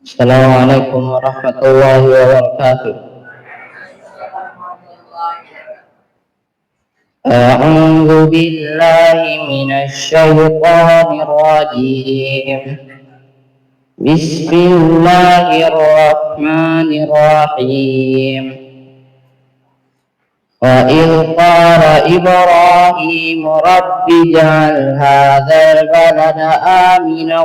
Assalamualaikum warahmatullahi wabarakatuh. A'udzu billahi minasy syaithanir rajim. Bismillahirrahmanirrahim. وإذ قال إبراهيم رب اجعل هذا البلد آمنا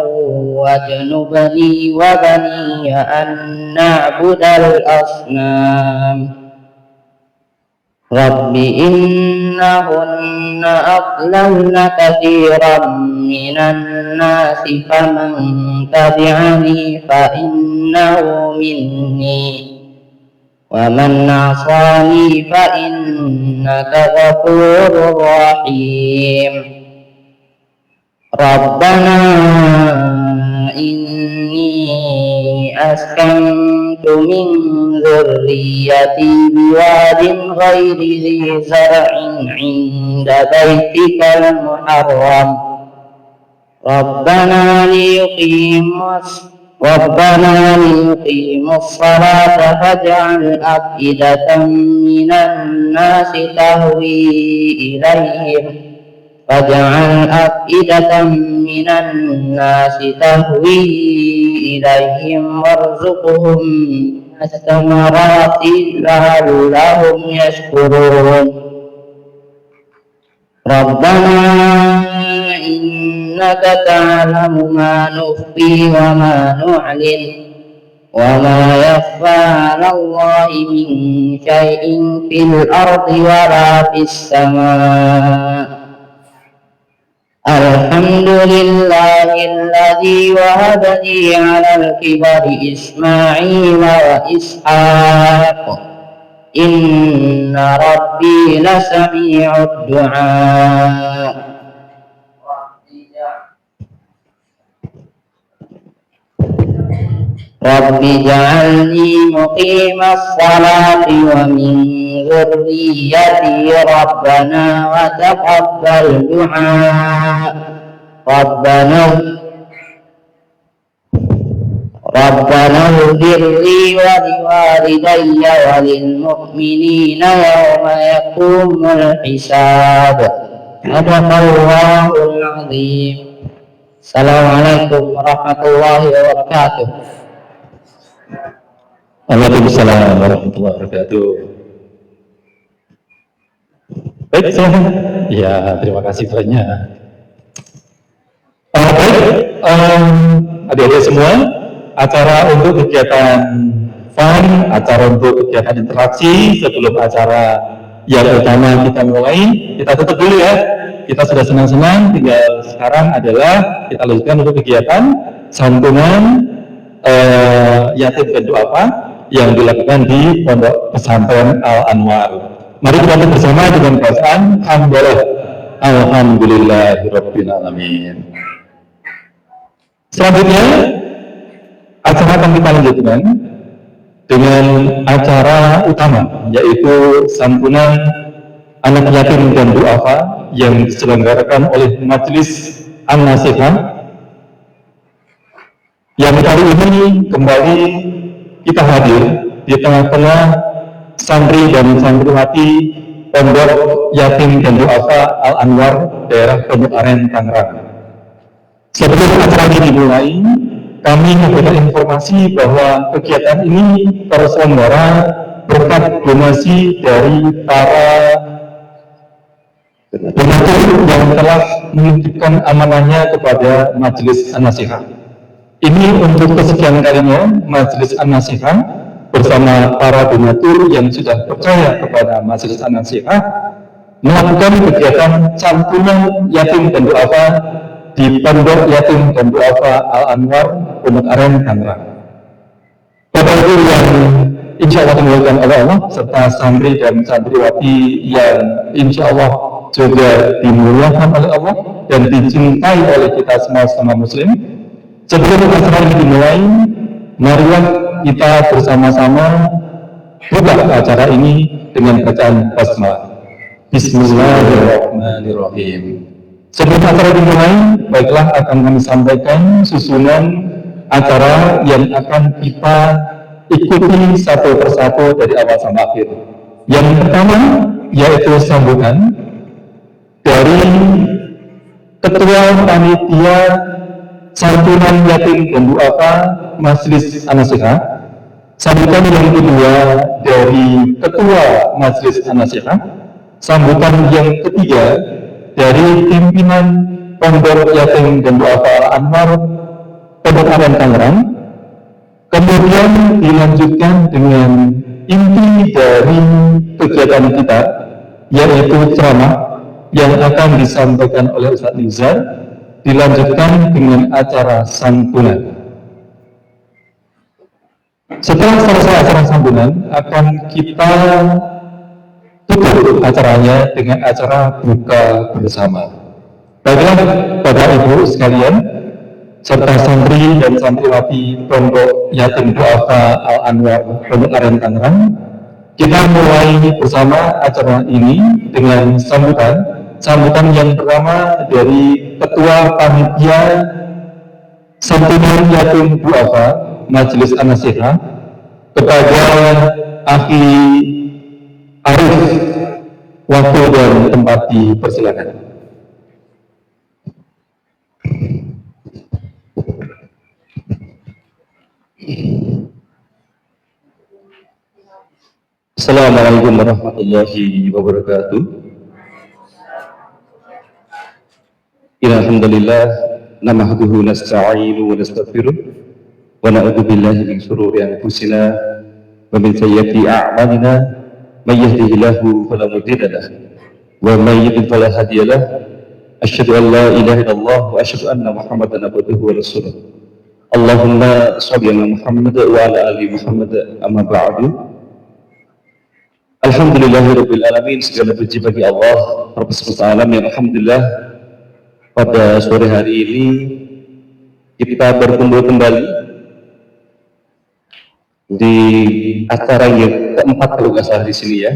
واجنبني وبني أن نعبد الأصنام رب إنهن أضللن كثيرا من الناس فمن تبعني فإنه مني ومن عصاني فإنك غفور رحيم ربنا إني أسكنت من ذريتي بواد غير ذي زرع عند بيتك المحرم ربنا ليقيموا الصلاة فاجعل أفئدة من الناس تهوي إليهم وارزقهم الثمرات لعلهم يشكرون ربنا إنك تعلم ما نخفي وما نعلن وما يخفى على الله من شيء في الأرض ولا في السماء الحمد لله الذي وهب لي على الكبر إسماعيل وإسحاق إن ربي لسميع الدعاء رب اجعلني مقيم الصلاة ومن ذريتي ربنا وتقبل دعاء ربنا اغفر لي ولوالدي وللمؤمنين يوم يقوم الحساب صدق الله العظيم. Assalamualaikum warahmatullahi wabarakatuh. Waalaikumsalam warahmatullahi wabarakatuh. Baik, silahkan. Ya, terima kasih banyak. Baik, adik-adik semua, acara untuk kegiatan fun, acara untuk kegiatan interaksi sebelum acara yang utama kita mulai, kita tutup dulu ya. Kita sudah senang-senang, tinggal sekarang adalah kita lanjutkan untuk kegiatan santunan yatim dan duafa yang dilakukan di Pondok Pesantren Al-Anwar. Mari kita bersama dengan bacaan Alhamdulillahirabbil alamin. Selanjutnya acara akan kita lanjutkan dengan acara utama, yaitu santunan anak yatim dan duafa yang diselenggarakan oleh Majelis An-Nasihah yang kali ini kembali kita hadir di tengah-tengah santri dan santriwati Pondok Yatim dan Duafa Al-Anwar, daerah Pondok Aren, Tangerang. Sebelum acara ini dimulai, kami memberikan informasi bahwa kegiatan ini terselenggara berkat donasi dari para donatur yang telah menitipkan amanahnya kepada Majelis An-Nasihah. Ini untuk kesekian kalinya Majelis An-Nasihah bersama para donatur yang sudah percaya kepada Majelis An-Nasihah melakukan kegiatan santunan yatim dan duafa di Pondok Yatim dan Duafa Al-Anwar, Pondok Aren, Tangerang. Bapak Ibu yang insya Allah dimuliakan oleh Allah serta santri dan santriwati yang insya Allah juga dimuliakan oleh Allah dan dicintai oleh kita semua sama muslim. Sebelum acara ini dimulai, marilah kita bersama-sama buka acara ini dengan bacaan basmalah. Bismillahirrahmanirrahim. Sebelum acara dimulai, baiklah akan kami sampaikan susunan acara yang akan kita ikuti satu persatu dari awal sampai akhir. Yang pertama yaitu sambutan dari Ketua Panitia Santunan Yatim dan Duafa Majelis An-Nasihat. Sambutan yang kedua dari Ketua Majelis An-Nasihat. Sambutan yang ketiga dari pimpinan Pondok Yatim dan Duafa Al-Anwar Pondok Aren Tangerang. Kemudian dilanjutkan dengan inti dari kegiatan kita, yaitu ceramah yang akan disampaikan oleh Ustadz Nizar, dilanjutkan dengan acara santunan. Setelah selesai acara santunan, akan kita tutup acaranya dengan acara buka bersama. Baiklah Bapak Ibu sekalian, serta santri dan santriwati Pondok Yatim Duafa Al-Anwar Pondok Aren Tangerang, kita mulai bersama acara ini dengan sambutan yang pertama dari Ketua Panitia Santunan Yatim Duafa Majelis An-Nasihat kepada Akhi Arif. Waktu dan tempat dipersilakan. Assalamualaikum warahmatullahi wabarakatuh. Alhamdulillah nahmaduhu nasta'inu wa nastaghfiruh wa na'udzu billahi min shururi anfusina wa min sayyiati a'malina may yahdihillahu fala mudilla lahu wa may yudlil fala hadiya lahu. Asyhadu an la ilaha illallah wa asyhadu anna Muhammadan abduhu wa rasuluh. Allahumma shalli ala Muhammad wa ala ali Muhammad, amma ba'du. Alhamdulillahirabbil alamin, segala puji bagi Allah Rabb semesta alam yang alhamdulillah pada sore hari ini kita berkumpul kembali di acara yang keempat kalau nggak salah di sini ya.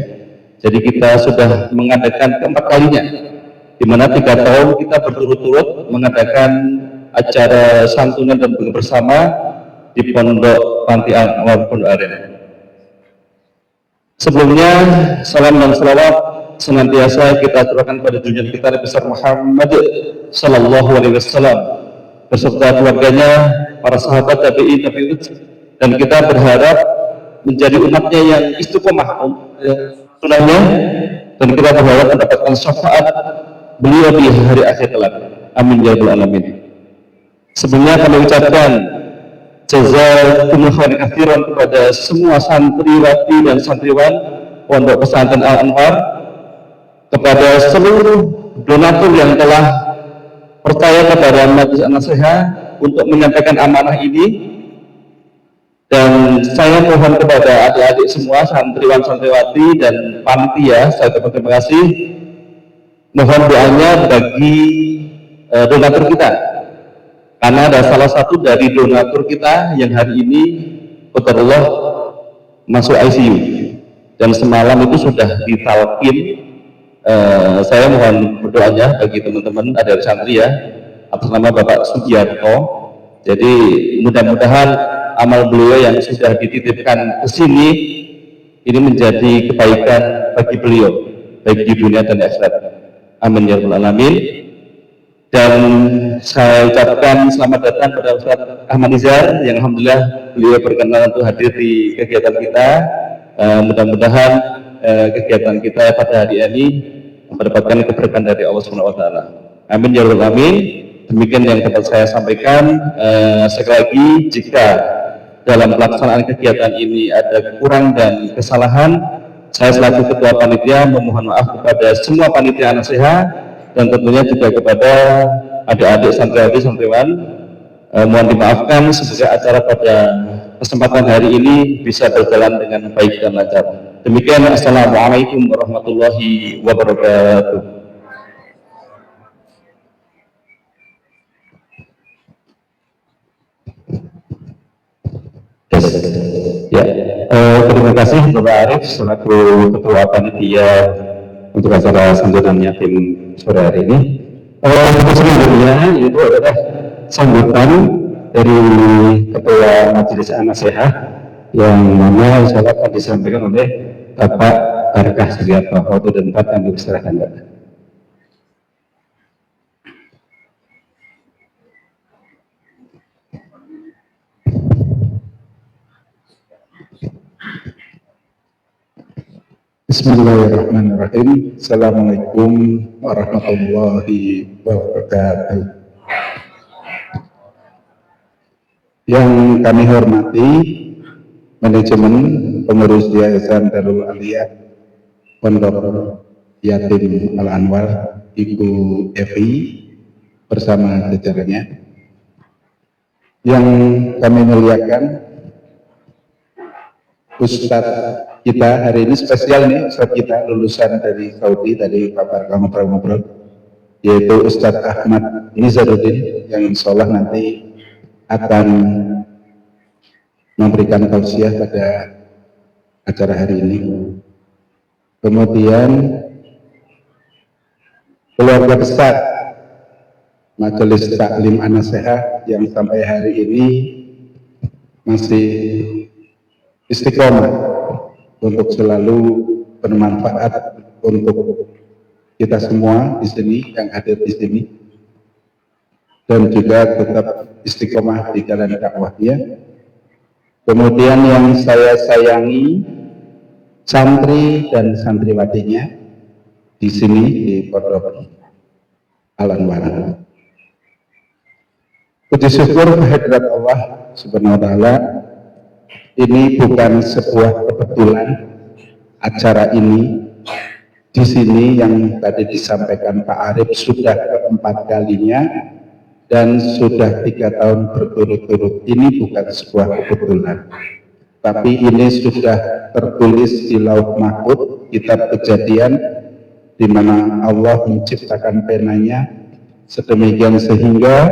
Jadi kita sudah mengadakan keempat kalinya, di mana 3 tahun kita berturut-turut mengadakan acara santunan dan buka bersama di Pondok Panti Anwar Pondok Aren. Sebelumnya salam dan salawat senantiasa kita aturkan pada junjungan kita Nabi besar Muhammad Sallallahu Alaihi Wasallam beserta keluarganya, para sahabat tabi'in, dan kita berharap menjadi umatnya yang istiqomah sunahnya, dan kita berharap mendapatkan syafaat beliau di hari akhir kelak. Amin ya rabbal alamin. Sebelumnya kami ucapkan jazakumullahu khairan katsiran kepada semua santriwati dan santriwan Pondok Pesantren Al-Anwar, kepada seluruh donatur yang telah percaya kepada Majelis An-Nasihat untuk menyampaikan amanah ini. Dan saya mohon kepada adik-adik semua santriwan santriwati dan panitia, saya berterima kasih, mohon doanya bagi donatur kita, karena ada salah satu dari donatur kita yang hari ini qadarullah masuk ICU dan semalam itu sudah ditalkin. Saya mohon berdoanya bagi teman-teman ada santri ya, atas nama Bapak Sugiarto. Jadi mudah-mudahan amal beliau yang sudah dititipkan ke sini ini menjadi kebaikan bagi beliau, baik di dunia dan akhirat. Amin ya rabbal alamin. Dan saya ucapkan selamat datang kepada Ustaz Ahmad Nizar yang alhamdulillah beliau berkenan untuk hadir di kegiatan kita. Mudah-mudahan kegiatan kita pada hari ini mendapatkan keberkahan dari Allah Subhanahu wa taala. Amin ya rabbal alamin. Demikian yang dapat saya sampaikan. Sekali lagi, jika dalam pelaksanaan kegiatan ini ada kurang dan kesalahan, saya selaku ketua panitia memohon maaf kepada semua panitia nasihat dan tentunya juga kepada adik-adik santriwati santriwan. Mohon dimaafkan, semoga acara pada kesempatan hari ini bisa berjalan dengan baik dan lancar. Demikian, assalamualaikum warahmatullahi wabarakatuh. Ya, terima kasih Bapak Arif selaku Ketua Panitia untuk acara santunan yatim sore hari ini. Selanjutnya itu adalah sambutan dari Ketua Majelis An-Nasihat yang mana insya Allah akan disampaikan oleh Bapak Barkah Sugiarto. Waktu dan tempat kami persilahkan, Pak. Bismillahirrahmanirrahim. Assalamualaikum warahmatullahi wabarakatuh. Yang kami hormati manajemen pengurus Yayasan Darul Aliyah Pondok Yatim Al Anwar, Ibu Evi bersama jajarannya. Yang kami muliakan Ustadz kita hari ini spesial nih, Ustadz kita lulusan dari Saudi, tadi Pak Barkah ngobrol-ngobrol, yaitu Ustadz Ahmad Nizaruddin yang insya Allah nanti akan memberikan tausiah pada acara hari ini. Kemudian keluarga besar Majelis Taklim An-Nasihat yang sampai hari ini masih istiqomah untuk selalu bermanfaat untuk kita semua di sini yang hadir di sini, dan juga tetap istiqomah di jalan dakwahnya. Kemudian yang saya sayangi santri dan santriwatinya di sini di Pondok Al Anwar. Puji syukur kehadirat Allah Subhanahu wa taala. Ini bukan sebuah kebetulan acara ini di sini yang tadi disampaikan Pak Arif sudah keempat kalinya dan sudah 3 tahun berturut-turut. Ini bukan sebuah kebetulan, tapi ini sudah tertulis di Lauh Mahfuz, kitab Kejadian, di mana Allah menciptakan penanya sedemikian sehingga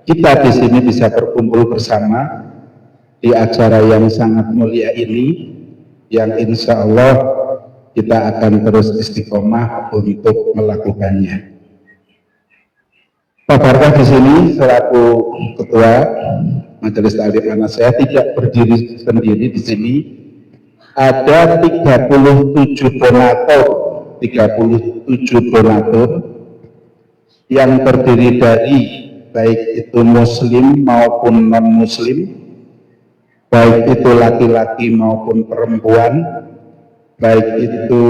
kita di sini bisa berkumpul bersama di acara yang sangat mulia ini, yang insya Allah kita akan terus istiqomah untuk melakukannya. Pak Barkah di sini selaku Ketua Majelis Taklim An-Nasihat tidak berdiri sendiri di sini. Ada 37 donatur yang terdiri dari baik itu muslim maupun non-muslim, baik itu laki-laki maupun perempuan, baik itu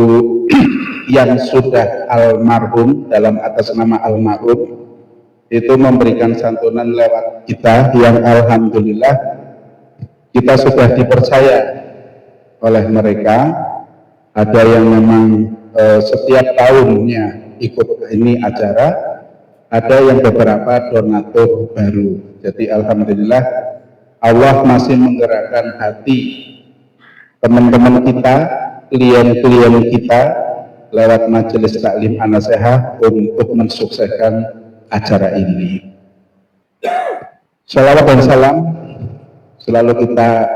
yang sudah almarhum dalam atas nama almarhum, itu memberikan santunan lewat kita yang alhamdulillah kita sudah dipercaya oleh mereka. Ada yang memang setiap tahunnya ikut ini acara, ada yang beberapa donatur baru. Jadi alhamdulillah Allah masih menggerakkan hati teman-teman kita, klien-klien kita lewat Majelis Taklim An-Nasihat untuk mensukseskan acara ini. Shalawat dan salam selalu kita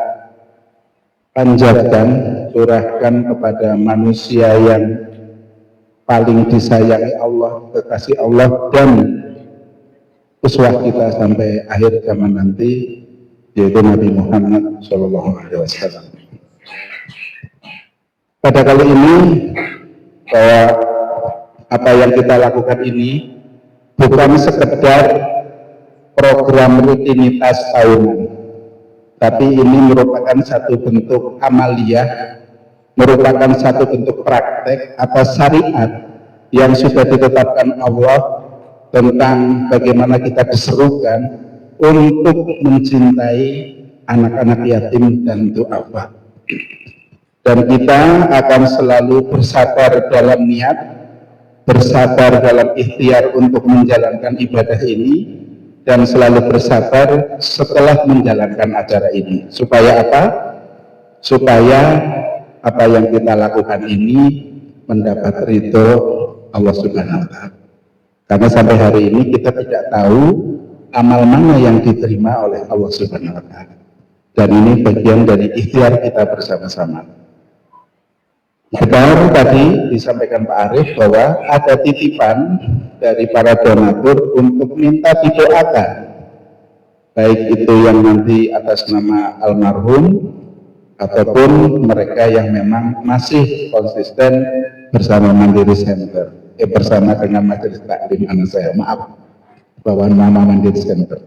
panjatkan, curahkan kepada manusia yang paling disayangi Allah, kekasih Allah, dan uswah kita sampai akhir zaman nanti, yaitu Nabi Muhammad SAW. Pada kali ini, bahwa apa yang kita lakukan ini bukan sekedar program rutinitas tahunan, tapi ini merupakan satu bentuk amaliyah, merupakan satu bentuk praktek atas syariat yang sudah ditetapkan Allah tentang bagaimana kita diserukan untuk mencintai anak-anak yatim dan du'afa. Dan kita akan selalu bersabar dalam niat, bersabar dalam ikhtiar untuk menjalankan ibadah ini, dan selalu bersabar setelah menjalankan acara ini. Supaya apa? Supaya apa yang kita lakukan ini mendapat ridho Allah Subhanahu wa Ta'ala. Karena sampai hari ini kita tidak tahu amal mana yang diterima oleh Allah Subhanahu wa Ta'ala. Dan ini bagian dari ikhtiar kita bersama-sama. Benar tadi disampaikan Pak Arif bahwa ada titipan dari para donatur untuk minta didoakan baik itu yang nanti atas nama almarhum ataupun mereka yang memang masih konsisten bersama Mandiri Center, bersama dengan Majelis Taklim anak saya, maaf bahwa nama Mandiri Center.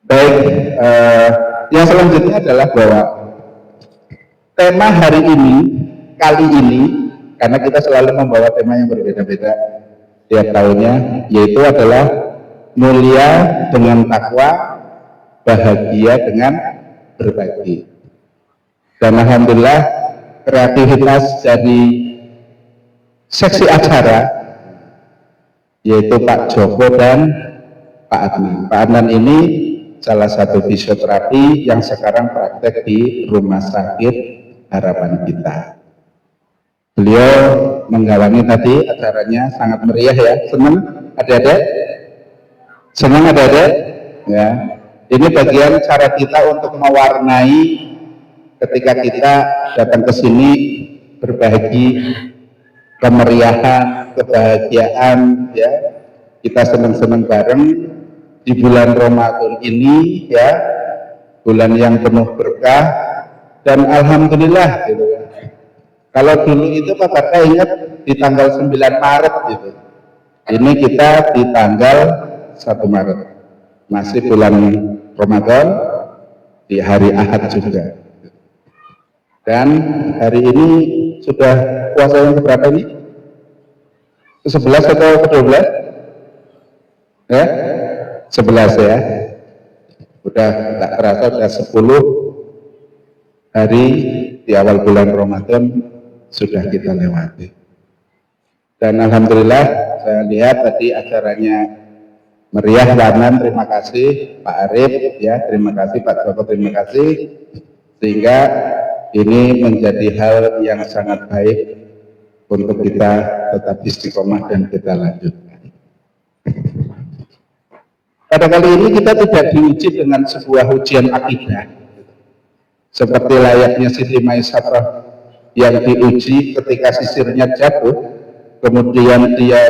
Baik, yang selanjutnya adalah bahwa tema hari ini, kali ini, karena kita selalu membawa tema yang berbeda-beda tiap tahunnya, yaitu adalah mulia dengan takwa, bahagia dengan berbagi. Dan alhamdulillah kreativitas dari seksi acara, yaitu Pak Joko dan Pak Adnan. Pak Adnan ini salah satu fisioterapi yang sekarang praktek di Rumah Sakit Harapan Kita. Beliau menggawangi tadi acaranya sangat meriah ya, senang adik-adik? Senang adik-adik? Ya. Ini bagian cara kita untuk mewarnai ketika kita datang ke sini berbagi kemeriahan, kebahagiaan, ya. Kita senang-senang bareng di bulan Ramadan ini, ya, bulan yang penuh berkah, dan alhamdulillah gitu ya. Kalau dulu itu Pak Barka ingat di tanggal 9 Maret gitu. Ini kita di tanggal 1 Maret. Masih bulan Ramadan, di hari Ahad juga. Dan hari ini sudah puasa yang keberapa ini? Ke-11 atau ke-12? Ya? 11 ya. Udah tak terasa udah 10 hari di awal bulan Ramadan sudah kita lewati. Dan alhamdulillah saya lihat tadi acaranya meriah banget. Terima kasih Pak Arif ya, terima kasih Pak Joko, terima kasih, sehingga ini menjadi hal yang sangat baik untuk kita tetap istiqomah dan kita lanjutkan. Pada kali ini kita tidak diuji dengan sebuah ujian akidah seperti layaknya Siti Maisaroh yang diuji ketika sisirnya jatuh, kemudian dia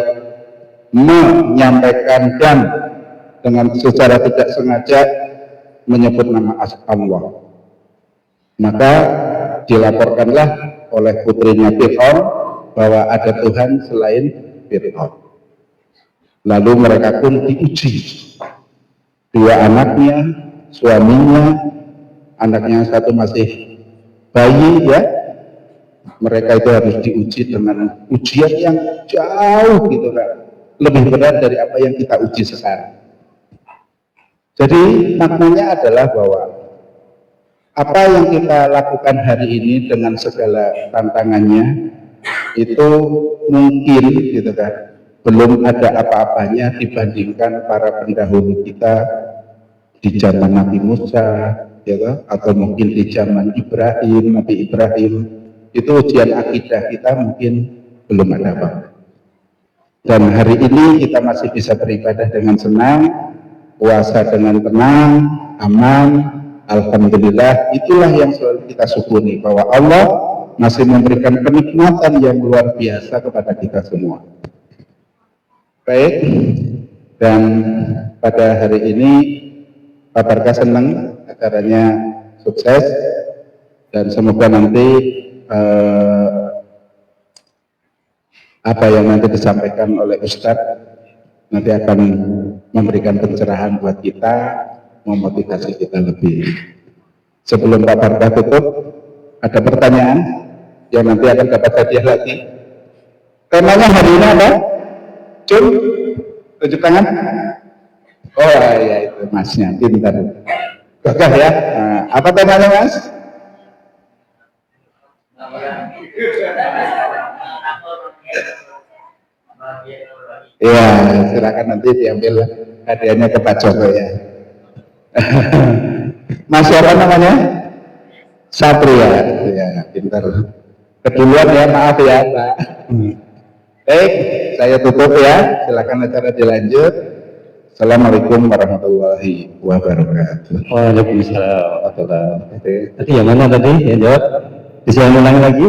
menyampaikan dan dengan secara tidak sengaja menyebut nama Allah. Maka dilaporkanlah oleh putrinya Fir'aun bahwa ada Tuhan selain Fir'aun. Lalu mereka pun diuji. Dua anaknya, suaminya, anaknya satu masih bayi ya. Mereka itu harus diuji dengan ujian yang jauh gitu kan. Lebih berat dari apa yang kita uji sekarang. Jadi maknanya adalah bahwa apa yang kita lakukan hari ini dengan segala tantangannya itu mungkin gitu kan belum ada apa-apanya dibandingkan para pendahulu kita di zaman Nabi Musa ya, atau mungkin di zaman Ibrahim, Nabi Ibrahim. Itu ujian akidah kita mungkin belum ada apa-apa. Dan hari ini kita masih bisa beribadah dengan senang, puasa dengan tenang, aman. Alhamdulillah, itulah yang selalu kita syukuri, bahwa Allah masih memberikan kenikmatan yang luar biasa kepada kita semua. Baik, dan pada hari ini Pak Barka senang acaranya sukses, dan semoga nanti apa yang nanti disampaikan oleh Ustadz nanti akan memberikan pencerahan buat kita, memotivasi kita lebih. Sebelum Pak Barka tutup, ada pertanyaan yang nanti akan dapat hadiah lagi. Temanya hari ini apa? Jum, tunjuk tangan. Oh ya itu masnya, pintar. Gagah ya. Nah, apa temanya mas? Iya, silakan nanti diambil hadiahnya ke Pak Joko ya. Mas siapa namanya? Satria, ya pintar. Keduluan ya, maaf ya Pak. Baik, saya tutup ya. Silakan acara dilanjut. Assalamualaikum warahmatullahi wabarakatuh. Waalaikumsalam warahmatullahi wabarakatuh. Tadi yang mana tadi? Yang jawab? Bisa ulang lagi?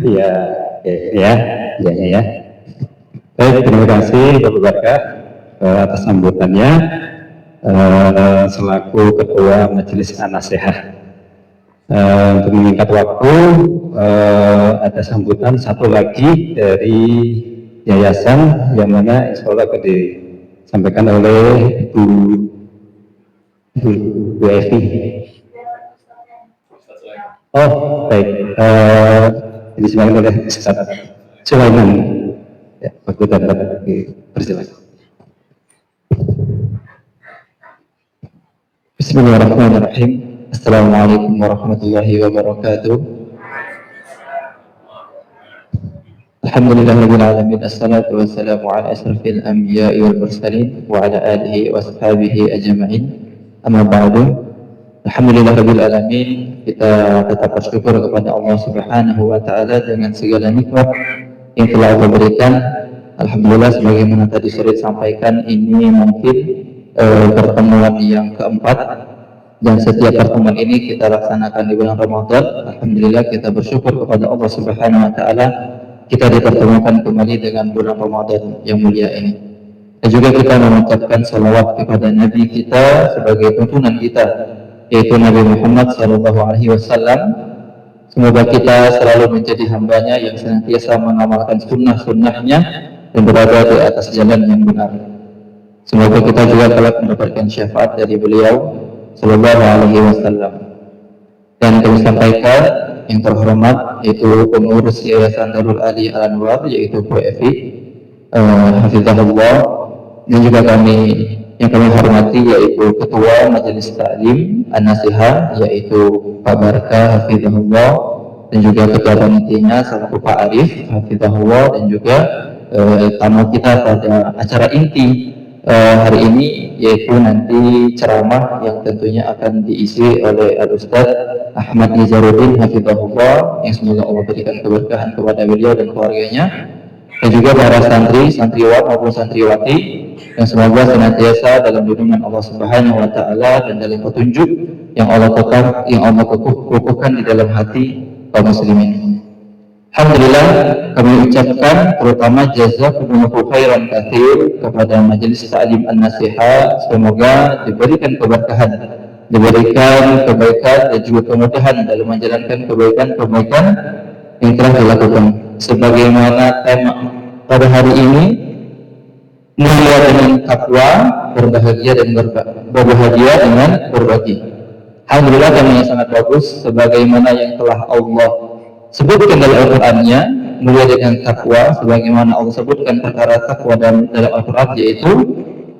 Iya, ya. Baik, terima kasih Bapak Barkah atas sambutannya selaku Ketua Majelis An-Nasihat. Untuk menyingkat waktu, ada sambutan satu lagi dari yayasan yang mana insya Allah akan disampaikan oleh Bu Evi. Oh, baik. Disampaikan oleh Ustaz Sulaiman. Ya, waktu dapat dipersilakan. Bismillahirrahmanirrahim. Assalamualaikum warahmatullahi wabarakatuh. Alhamdulillahirabbil alamin. Assalatu wassalamu ala asrafil anbiya'i wal mursalin wa ala alihi wa sahbihi ajma'in. Amma ba'du. Alhamdulillahirabbil alamin. Kita tetap bersyukur kepada Allah Subhanahu wa taala dengan segala nikmat yang telah Allah berikan. Alhamdulillah, sebagaimana tadi sudah disampaikan, ini mungkin pertemuan yang keempat, dan setiap pertemuan ini kita laksanakan di bulan Ramadan. Alhamdulillah, kita bersyukur kepada Allah Subhanahu wa taala kita dipertemukan kembali dengan bulan Ramadan yang mulia ini. Dan juga kita mengucapkan salawat kepada Nabi kita sebagai tuntunan kita, yaitu Nabi Muhammad SAW. Semoga kita selalu menjadi hambanya yang senantiasa mengamalkan sunnah-sunnahnya dan berada di atas jalan yang benar. Semoga kita juga kelak mendapatkan syafaat dari beliau Sallallahu Alaihi Wasallam. Dan kami sampaikan yang terhormat yaitu pengurus Yayasan Darul Ali Al Anwar, yaitu Bu Evi, Hafizahullah, dan juga kami yang kami hormati yaitu Ketua Majelis Ta'lim An-Nasihat, yaitu Pak Barkah Hafizahullah, dan juga Ketua Panitianya selaku Pak Arif Hafizahullah, dan juga tamu kita pada acara inti hari ini, yaitu nanti ceramah yang tentunya akan diisi oleh Al-Ustaz Ahmad Nizaruddin Hafizahullah, yang semoga Allah berikan keberkahan kepada beliau dan keluarganya, dan juga para santri, santriwat maupun santriwati yang semoga senantiasa dalam lindungan Allah Subhanahu wa taala dan dalam petunjuk yang Allah kukuhkan di dalam hati kaum muslimin. Alhamdulillah, kami ucapkan terutama jazakumullahu khairan katsir kepada Majelis Ta'lim An-Nasihat. Semoga diberikan keberkahan, diberikan kebaikan dan juga kemudahan dalam menjalankan kebaikan-kebaikan yang telah dilakukan. Sebagaimana tema pada hari ini, mulia dengan takwa, berbahagia dengan berbagi. Alhamdulillah, temanya sangat bagus, sebagaimana yang telah Allah sebutkan dalam Al-Qur'annya, mulia dengan takwa, sebagaimana Allah sebutkan perkara takwa dalam Al-Qur'an, yaitu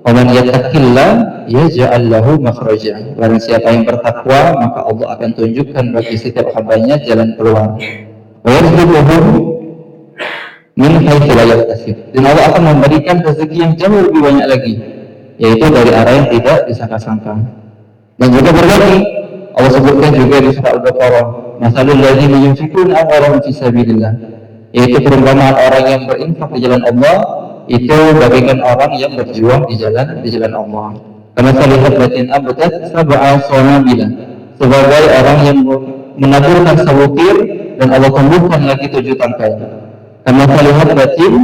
"Waman yattaqillah yaj'al lahu makhraja." Barang siapa yang bertakwa, maka Allah akan tunjukkan bagi setiap hambanya jalan keluar. Wa yarzuquhu min haitsu la yahtasib. Dan Allah akan memberikan rezeki yang jauh lebih banyak lagi, yaitu dari arah yang tidak disangka-sangka. Dan juga berbagi. Allah sebutkan juga di surah Al-Baqarah, "Masalul ladzina yunfiquna amwalahum fi sabilillah." Yaitu perumpamaan orang yang berinfak di jalan Allah itu bagaikan orang yang berjuang di jalan Allah. Karena lihat batin abdat sab'a sanabila, sebagai orang yang menaburkan sebutir dan Allah tumbuhkan lagi 7 tangkai. Karena lihat batin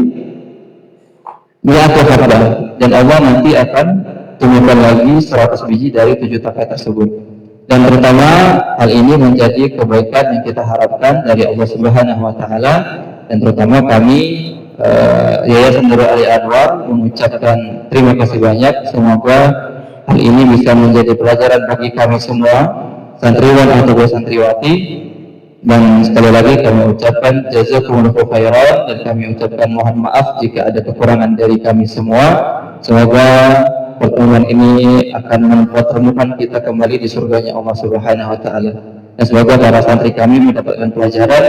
mi'atu habba, dan Allah nanti akan tumbuhkan lagi 100 biji dari 7 tangkai tersebut. Dan pertama, hal ini menjadi kebaikan yang kita harapkan dari Allah Subhanahu wa taala, dan terutama kami Yayasan Darul Ali Anwar mengucapkan terima kasih banyak. Semoga hal ini bisa menjadi pelajaran bagi kami semua, santriwan atau santriwati. Dan sekali lagi kami ucapkan jazakumullahu khairan, dan kami ucapkan mohon maaf jika ada kekurangan dari kami semua. Semoga pertemuan ini akan mempertemukan kita kembali di surganya Allah Subhanahu wa taala. Dan semoga para santri kami mendapatkan pelajaran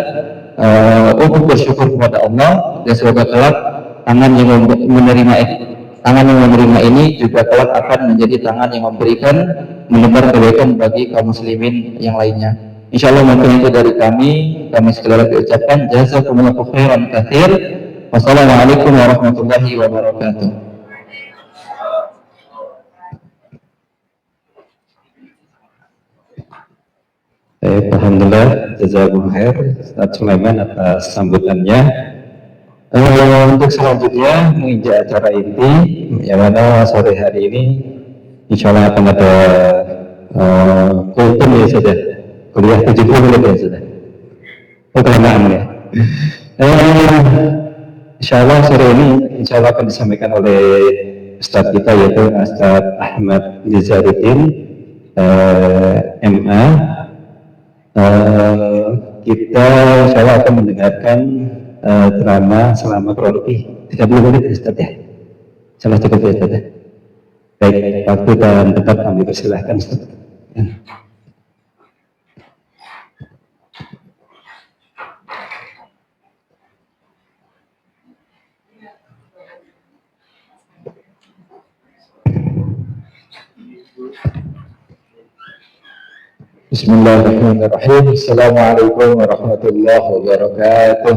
untuk bersyukur kepada Allah, dan semoga kelak tangan yang menerima ini juga kelak akan menjadi tangan yang memberikan menebar kebaikan bagi kaum muslimin yang lainnya. Insyaallah, mungkin itu dari kami sekali lagi ucapkan jazakumullahu khairan katsir. Wassalamualaikum warahmatullahi wabarakatuh. Alhamdulillah, jazakumullah khair Ustaz Sulaiman atas sambutannya. Untuk selanjutnya menginjak acara inti yang mana sore hari ini insya Allah akan ada kultum ya saja, kuliah 70 menit ya saja, kelamaan ya. Insya Allah sore ini insya Allah akan disampaikan oleh Ustadz kita yaitu Ustadz Ahmad Nizaruddin MA. Kita insya Allah akan mendengarkan drama selama kurang lebih 30 menit ya Ustadz ya. Salah cukup ya Ustadz ya. Baik, waktu dan tempat kami persilahkan Ustadz. Ya. Bismillahirrahmanirrahim. Assalamualaikum warahmatullahi wabarakatuh.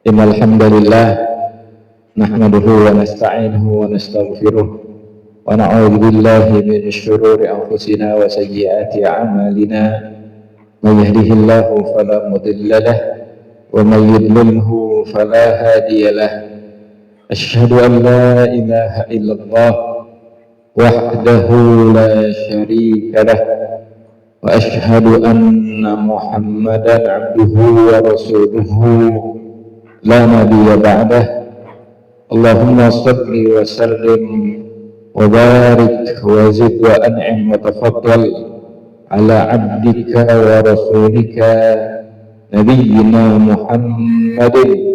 Innal hamdalillah nahmaduhu wa nasta'inuhu wa nastaghfiruh wa na'udzu billahi min shururi anfusina wa sayyiati a'malina. May yahdihillahu fala mudilla lahu wa may yudlilhu fala hadiya lahu. Asyhadu an la ilaha illallah wahdahu la syarika lah wa asyhadu anna Muhammadan abduhu wa rasuluhu la nabiyya ba'dah. Allahumma salli wa sallim wa barik wa zid wa an'im wa tafaddal ala abdika wa rasulika nabiyyina Muhammadin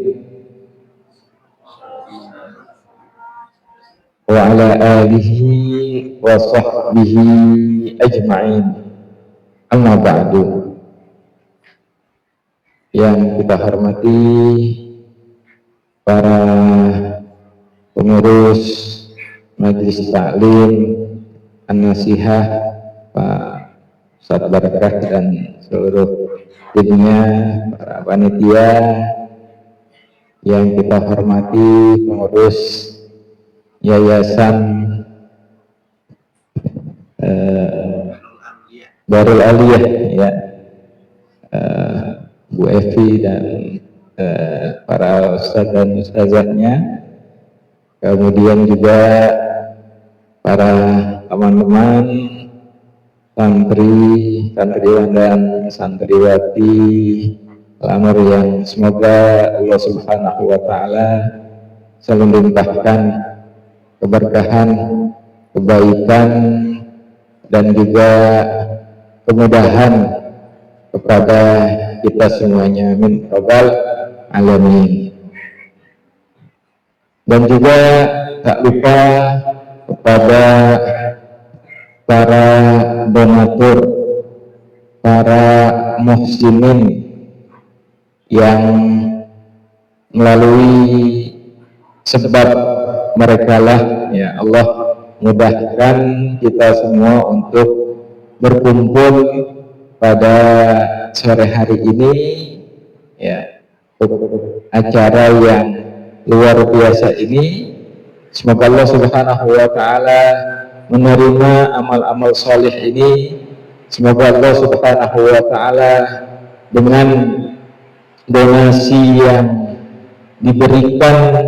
wa ala alihi wa sahbihi ajma'in. Amma ba'du. Yang kita hormati para pengurus Majelis Taklim An-Nasihah, Pak Ustadz Barakah dan seluruh timnya, para panitia yang kita hormati, pengurus Yayasan Darul Aliyah ya, Bu Evi dan para ustadz dan ustazahnya, kemudian juga para teman-teman santriwan dan santriwati lamar yang semoga Allah Subhanahu wa Ta'ala selalu melimpahkan keberkahan, kebaikan, dan juga kemudahan kepada kita semuanya, amin rabbal alamin. Dan juga tak lupa kepada para donatur, para muhsinin yang melalui sebab mereka lah ya Allah mudahkan kita semua untuk berkumpul pada sore hari ini ya, acara yang luar biasa ini. Semoga Allah Subhanahu wa Ta'ala menerima amal-amal soleh ini. Semoga Allah Subhanahu wa Ta'ala dengan donasi yang diberikan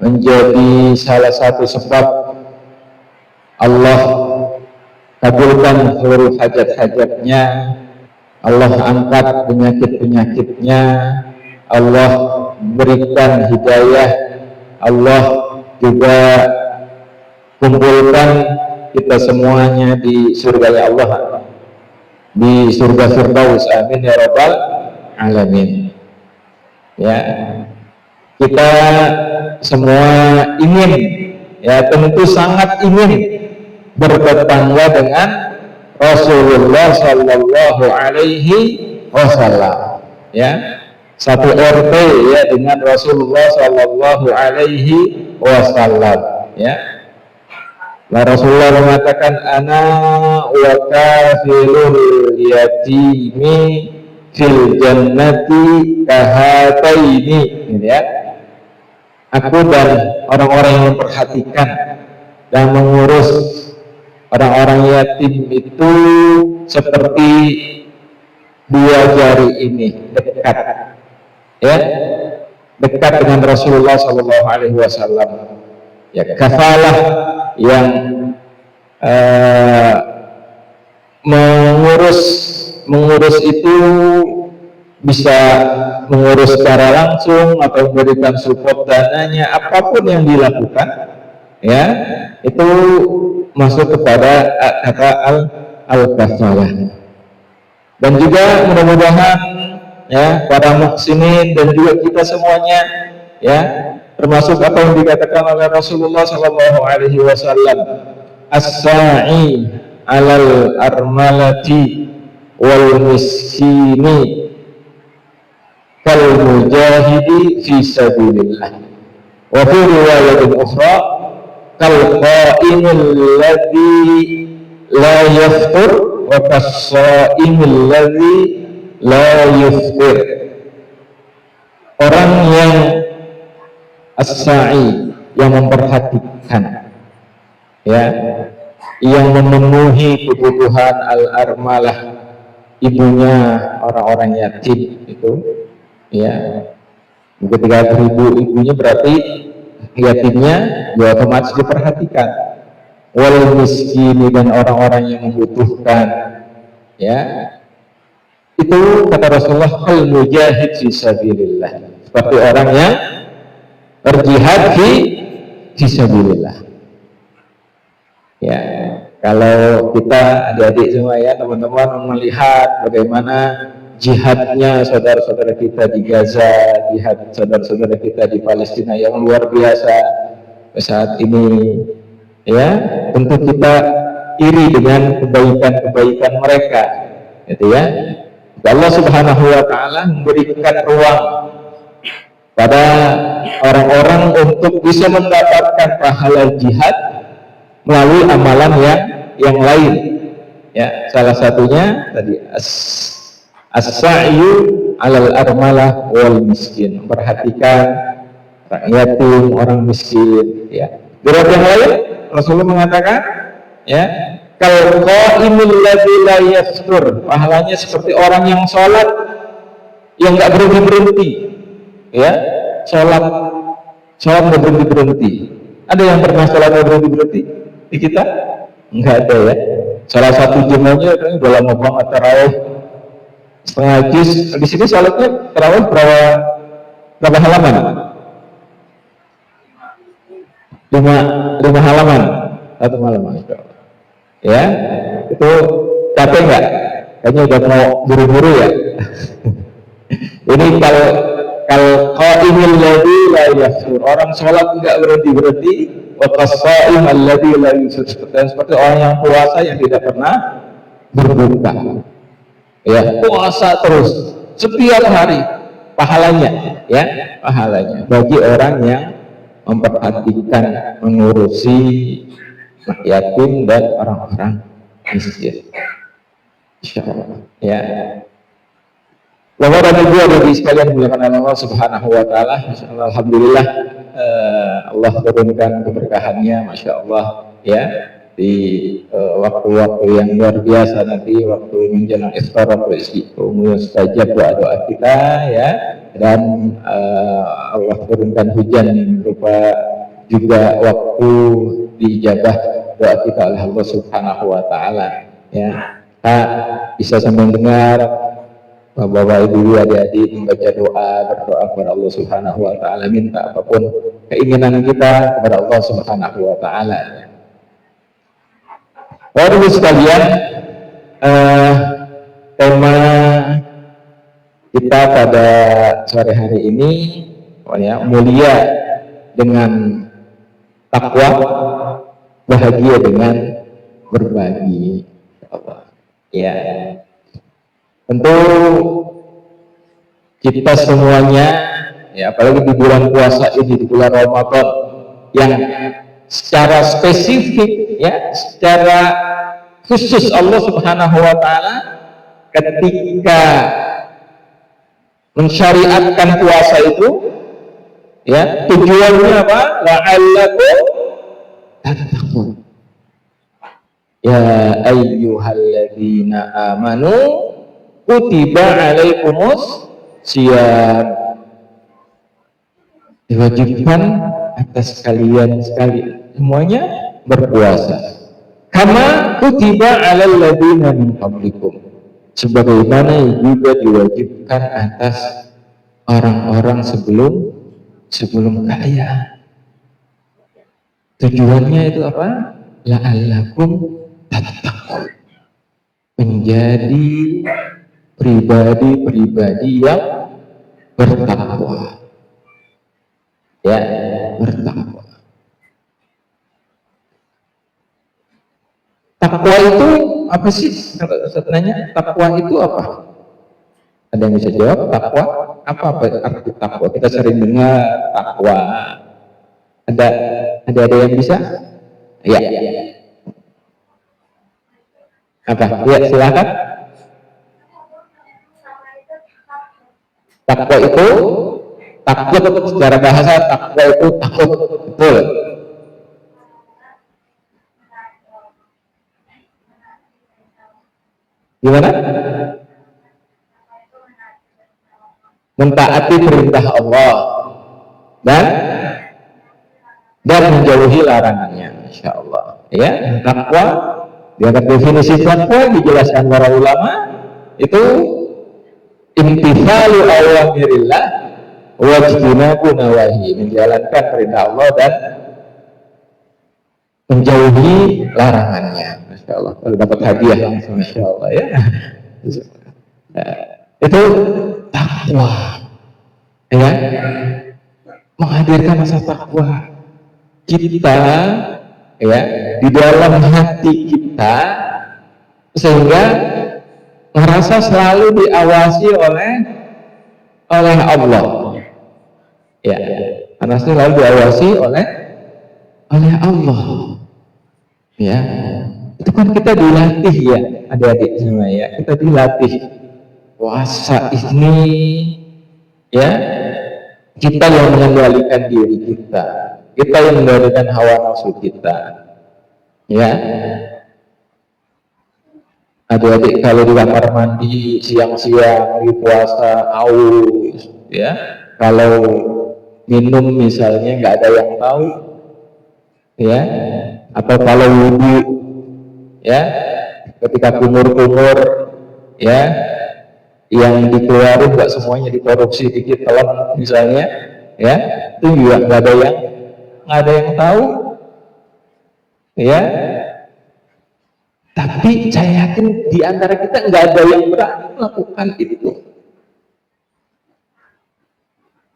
menjadi salah satu sebab Allah kabulkan seluruh hajat-hajatnya, Allah angkat penyakit-penyakitnya, Allah berikan hidayah, Allah juga kumpulkan kita semuanya di surga ya Allah, di surga Firdaus, amin ya rabbal alamin. Ya, kita semua ingin, ya tentu sangat ingin bertetangga dengan Rasulullah Sallallahu Alaihi Wasallam, ya, satu RT ya dengan Rasulullah Sallallahu Alaihi Wasallam, ya. Nah, Rasulullah mengatakan ana wa kafilul yatimi fil jannati kahataini, ya. Aku dan orang-orang yang memperhatikan dan mengurus orang-orang yatim itu seperti dua jari ini dekat, ya, dekat dengan Rasulullah Shallallahu Alaihi Wasallam. Ya, kafalah yang mengurus itu bisa mengurus secara langsung atau memberikan support dananya, apapun yang dilakukan, ya, itu masuk kepada kata al-kafalah. Dan juga mudah-mudahan ya para muhsinin dan juga kita semuanya, ya, termasuk apa yang dikatakan oleh Rasulullah Shallallahu Alaihi Wasallam, as-sa'i alal armalati wal miskini kal mujahidi fi sabilillah, wa fi riwayatin ukhra kal qa'imil ladzi la yaftur wa kas-sha'imil ladzi la yuftir. Orang yang as-sa'i, yang memperhatikan, ya, yang memenuhi kebutuhan al-armalah, ibunya orang-orang yatim itu, ya, ketika beribu ibunya berarti yatimnya ya otomatis diperhatikan, wal miskini, dan orang-orang yang membutuhkan, ya, itu kata Rasulullah kal mujahid fi sabilillah, seperti orang yang berjihad fi sabilillah. Ya, kalau kita adik-adik semua, ya, teman-teman melihat bagaimana jihadnya saudara-saudara kita di Gaza, jihad saudara-saudara kita di Palestina yang luar biasa saat ini, ya, tentu kita iri dengan kebaikan-kebaikan mereka, gitu ya. Allah Subhanahu wa Ta'ala memberikan ruang pada orang-orang untuk bisa mendapatkan pahala jihad melalui amalan yang lain, ya. Salah satunya tadi as-sa'yu alal armalah wal miskin, memperhatikan orang yatim, orang miskin, ya. Di riwayat yang lain Rasulullah mengatakan, ya, kal qa'imil ladzi la yaftur, pahalanya seperti orang yang sholat yang nggak berhenti-berhenti, ya, sholat nggak berhenti-berhenti. Ada yang pernah sholat nggak berhenti-berhenti di kita? Nggak ada, ya. Salah satu jumlahnya udah lama banget tarawih setengah juz. Di sini sholatnya tarawih berapa halaman? 5 halaman, 1 halaman, ya. Itu capek nggak? Kayaknya udah mau buru-buru, ya. Ini kalau qaimul ladzi la yaftur, orang sholat nggak berhenti-berhenti, wa qas-shaim alladzi la yusut, seperti orang yang puasa yang tidak pernah berbuka, ya, puasa terus setiap hari, pahalanya, ya, pahalanya bagi orang yang memperhatikan, mengurusi yatim dan orang-orang miskin, insyaallah, ya. Bapak dan Ibu ada sekalian dimuliakan Allah Subhanahu wa Ta'ala. Masyaallah, alhamdulillah, Allah turunkan keberkahannya, masya Allah, ya, di waktu-waktu yang luar biasa nanti, waktu menjelang iftar, waktu mustajab doa-doa kita, ya, dan Allah turunkan hujan yang berupa juga waktu diijabah doa kita oleh Allah Subhanahu wa Ta'ala, ya. Kita bisa sambil dengar Bapak Ibu adik-adik membaca doa, berdoa kepada Allah Subhanahu wa Ta'ala, minta apapun keinginan kita kepada Allah Subhanahu wa Ta'ala. Bapak sekalian, tema kita pada sore hari ini, ya, mulia dengan takwa, bahagia dengan berbagi, ya. Tentu kita semuanya, ya, apalagi di bulan puasa ini, di bulan Ramadan yang secara spesifik, ya, secara khusus Allah Subhanahu wa Ta'ala ketika mensyariatkan puasa itu, ya, tujuannya apa? La'allakum tattaqun. Ya ayyuhalladzina amanu kutiba alaikumus siyam, diwajibkan atas kalian sekalian semuanya berpuasa. Kama kutiba alal ladzina min qablikum, sebagaimana juga diwajibkan atas orang-orang sebelum kalian. Tujuannya itu apa? La'allakum tattaqun, menjadi pribadi-pribadi yang bertakwa. Ya, bertakwa. Takwa itu apa sih? Kalau Ustaz nanya, takwa itu apa? Ada yang bisa jawab? Takwa apa arti takwa? Kita sering dengar takwa. Ada yang bisa? Ya. Apa? Ya, silakan. Takwa itu takut, secara bahasa takwa itu takut, betul. Gimana? Mentaati perintah Allah dan menjauhi larangannya, insya Allah. Ya, takwa. Di antara definisi takwa dijelaskan para ulama itu imtithalu awamirillah wajtinabu nawahi, menjalankan perintah Allah dan menjauhi larangannya. Masya Allah, kalau dapat hadiah langsung, Masya Allah ya. Itu takwa, ya, menghadirkan rasa takwa kita, ya, di dalam hati kita, sehingga merasa selalu diawasi oleh Allah, ya, merasa selalu diawasi oleh Allah, ya. Itu kan kita dilatih ya, adik-adik semua ya, kita dilatih puasa ini, ya, kita yang mengendalikan diri kita yang mengendalikan hawa nafsu kita, ya. Adik-adik kalau di kamar mandi siang-siang di puasa aus, ya, kalau minum misalnya nggak ada yang tahu, ya, atau kalau wudhu, ya, ketika kumur-kumur, ya, yang dikeluarin nggak semuanya dikorupsi, dikit telan misalnya, ya, itu juga nggak ada yang tahu, ya. Tapi saya yakin di antara kita nggak ada yang berani melakukan itu.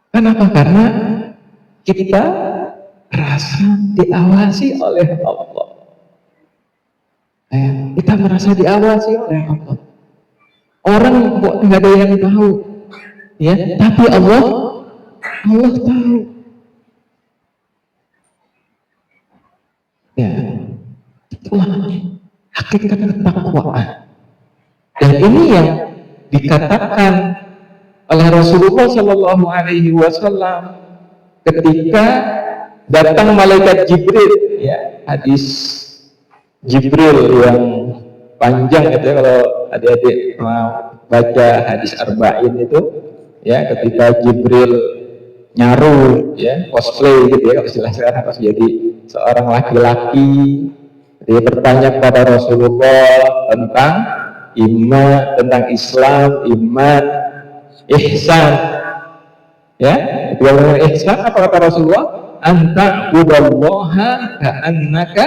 Kenapa? Karena kita merasa diawasi oleh Allah. Kita merasa diawasi oleh Allah. Orang kok nggak ada yang tahu, ya, tapi Allah tahu. Ya, itulah hakikat ketakwaan. Dan ini yang dikatakan oleh Rasulullah Shallallahu Alaihi Wasallam ketika datang malaikat Jibril, ya, hadis Jibril yang panjang itu ya, kalau adik-adik mau baca hadis Arba'in itu, ya, ketika Jibril nyaru, ya, cosplay gitu ya, kalau istilah sekarang harus jadi seorang laki-laki, dia bertanya kepada Rasulullah tentang iman, tentang Islam, iman, ihsan, ya. Dia bilang ihsan, apa kata Rasulullah? Anta udallaha ka'annaka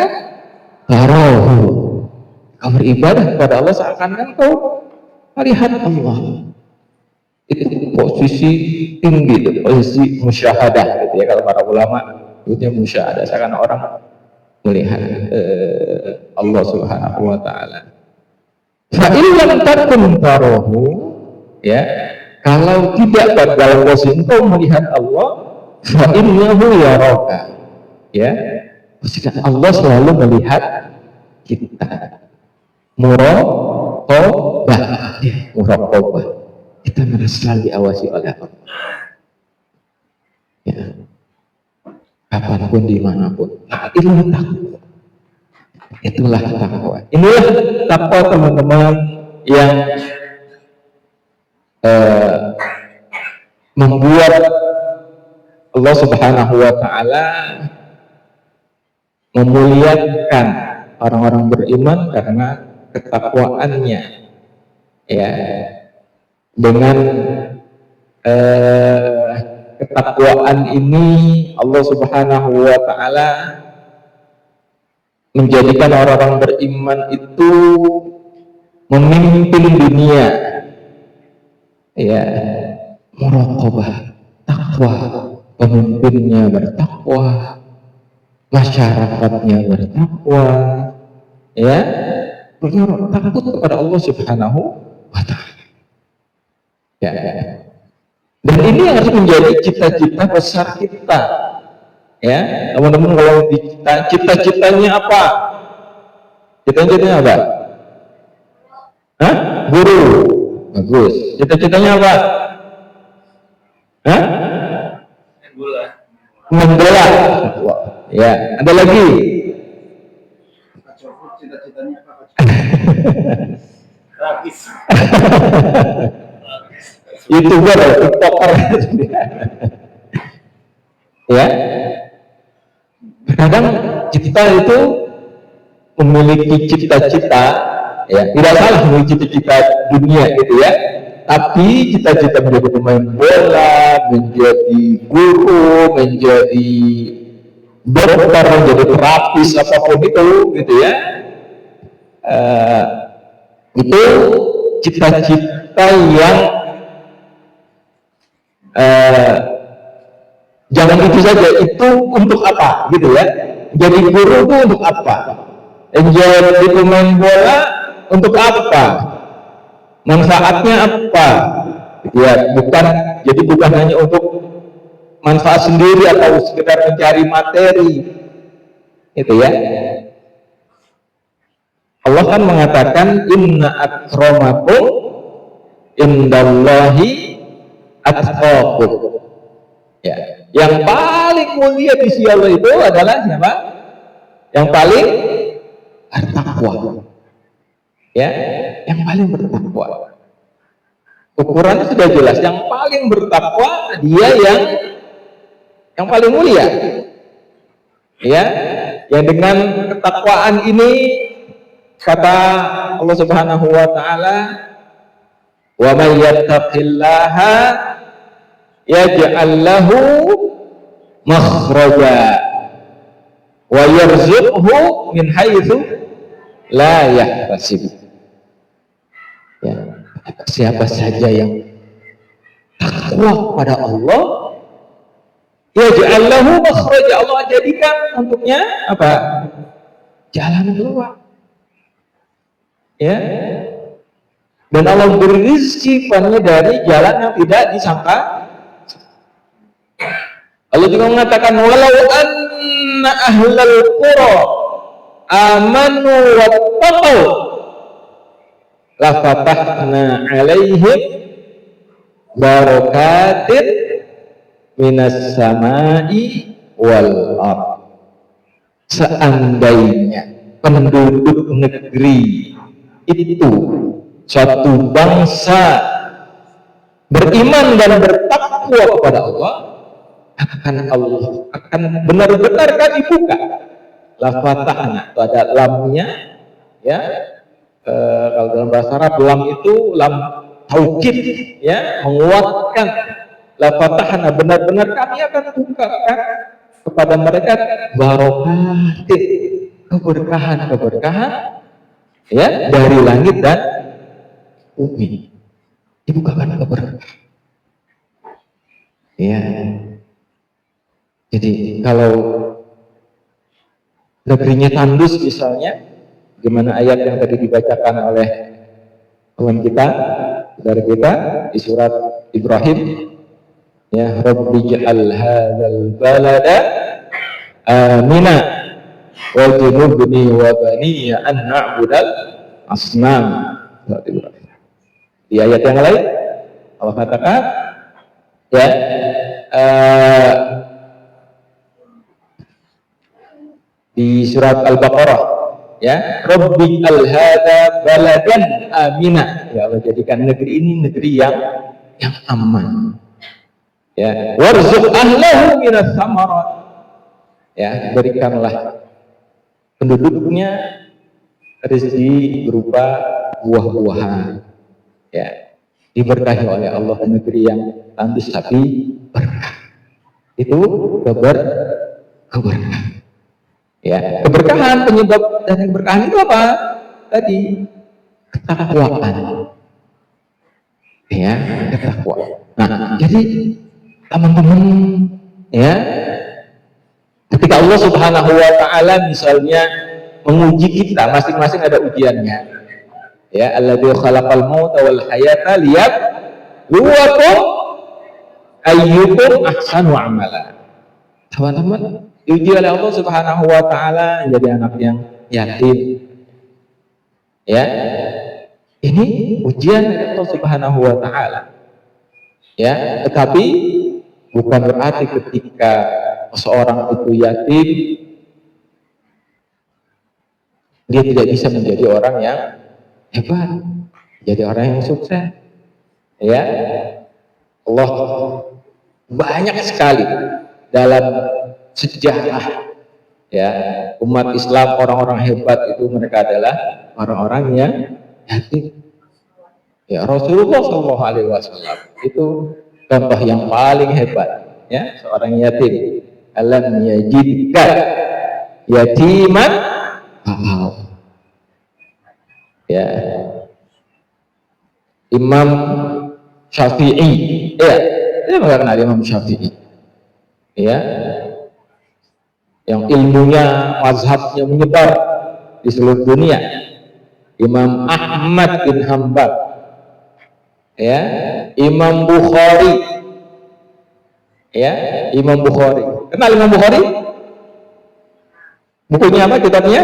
tarahu. Kau beribadah kepada Allah seakan-akan kau melihat Allah. Itu posisi tinggi, itu posisi musyahadah, gitu ya, kalau para ulama itu musyahadah, seakan orang melihat Allah Subhanahu wa taala. Fa illam takun tarahu, ya, kalau tidak dalam posisi engkau melihat Allah, fa innahu yaraka, ya, Allah selalu melihat kita. Muraqabah, muraqabah, kita merasa selalu diawasi oleh Allah, ya, kapanpun dimanapun. Itulah takwa. Inilah takwa teman-teman yang membuat Allah Subhanahu wa taala memuliakan orang-orang beriman karena ketakwaannya, ya, dengan ketakwaan ini Allah Subhanahu wa taala menjadikan orang-orang beriman itu memimpin dunia, ya, muraqabah, takwa, pemimpinnya bertakwa, masyarakatnya bertakwa, ya, takut kepada Allah Subhanahu wa taala. Ya. Dan ini yang harus menjadi cita-cita besar kita. Ya, teman-teman, kalau cita-citanya apa? Cita-citanya apa? Hah? Guru. Bagus. Cita-citanya apa? Hah? Menggelar. Ya, ada lagi. Cita-citanya apa? YouTuber, TikToker. Ya. Kadang kita itu memiliki cita-cita, ya, tidak salah memiliki cita-cita dunia gitu ya. Tapi cita-cita menjadi pemain bola, menjadi guru, menjadi dokter, menjadi terapis, apapun itu, gitu ya. Itu cita-cita yang jangan itu saja. Itu untuk apa, gitu ya? Jadi guru itu untuk apa? Jadi pemain bola untuk apa? Manfaatnya apa? Ya, bukan hanya untuk manfaat sendiri atau sekedar mencari materi, itu ya. Allah kan mengatakan inna akramakum indallahi atqakum. Ya, yang paling mulia di sisi Allah itu adalah siapa? Yang paling bertakwa. Ya, yang paling bertakwa. Ukurannya sudah jelas. Yang paling bertakwa dia yang paling mulia. Ya, yang dengan ketakwaan ini kata Allah Subhanahu wa taala, "Wa may yattaqillaha yaj'al lahu makhraja wa yarzuqhu min haitsu la yahtasib." Ya, siapa saja yang takwa pada Allah, yaj'al lahu makhraja, Allah jadikan untuknya apa? Jalan keluar. Ya. Dan Allah beri rezeki padanya dari jalan yang tidak disangka. Allah juga mengatakan walau anna ahlal qura amanu wattaqau la fatahna alaihim barakatin minas samai wal ardh. Seandainya penduduk negeri itu suatu bangsa beriman dan bertakwa kepada Allah, akan benar-benar kami buka. La fatahna, itu ada lamnya, ya. Kalau dalam bahasa Arab lam itu lam taukid, ya, menguatkan. La fatahna, benar-benar kami akan bukakan kepada mereka barokatin, keberkahan, ya, dari langit dan bumi. Dibukakan keberkahan. Ya. Jadi kalau negerinya tandus misalnya, gimana ayat yang tadi dibacakan oleh teman kita, saudara kita di surat Ibrahim, ya, Rabbi ja'al hadzal balada amina wa junubni wa bani an na'budal asnam. Di ayat yang lain Allah katakan, ya, di surat Al-Baqarah, ya, Rabbi al-hada baladan amina, ya Allah jadikan negeri ini negeri yang aman. Ya, warzuq ahlahu minas samarat. Ya, berikanlah penduduknya rezeki berupa buah-buahan. Ya, diberkahi oleh Allah di negeri yang tandus tapi berkah. Itu keberkahan. Ya, keberkahan, penyebab dari keberkahan itu apa? Tadi ketakwaan. Ya, ketakwaan. Nah, jadi teman-teman, ya, ketika Allah Subhanahu wa taala misalnya menguji kita, masing-masing ada ujiannya. Ya, alladzi khalaqal mauta wal hayata liyabluwakum ayyukum ahsanu amala. Teman-teman, diuji oleh Allah Subhanahu wa taala menjadi anak yang yatim. Ya. Ini ujian dari Allah Subhanahu wa taala. Ya, tetapi bukan berarti ketika seorang itu yatim dia tidak bisa menjadi orang yang hebat, jadi orang yang sukses. Ya, Allah banyak sekali dalam sejarah ya umat Islam, orang-orang hebat itu mereka adalah orang-orang yang yatim. Ya, Rasulullah SAW itu contoh yang paling hebat, ya, seorang yatim. Alam yajidka yatiman fa'aw. Ya, Imam Syafi'i, ya, dia mengenal Imam Syafi'i, ya, yang ilmunya, mazhabnya menyebar di seluruh dunia. Imam Ahmad bin Hanbal, ya, Imam Bukhari, ya, Imam Bukhari. Kenal Imam Bukhari? Bukunya apa? Kitabnya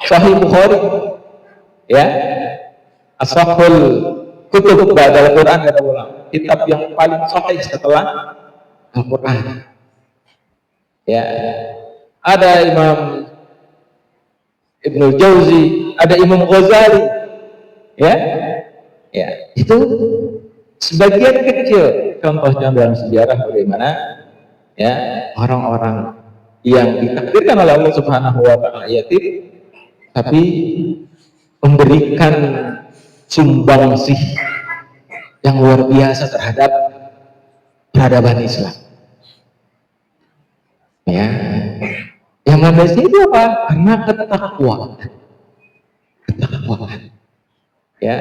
Sahih Bukhari, ya, Ashahul Kutub ba'dal Quran, kata ulama, kitab yang paling sahih setelah Al-Quran. Ya, ada Imam Ibnul Jauzi, ada Imam Ghazali, ya, ya, itu sebagian kecil contohnya dalam sejarah bagaimana ya orang-orang yang ditakdirkan oleh Allah Subhanahu wa taala yatim tapi memberikan sumbangsih yang luar biasa terhadap peradaban Islam. Ya, yang mandasnya itu apa? Karena ketakwaan. Ya,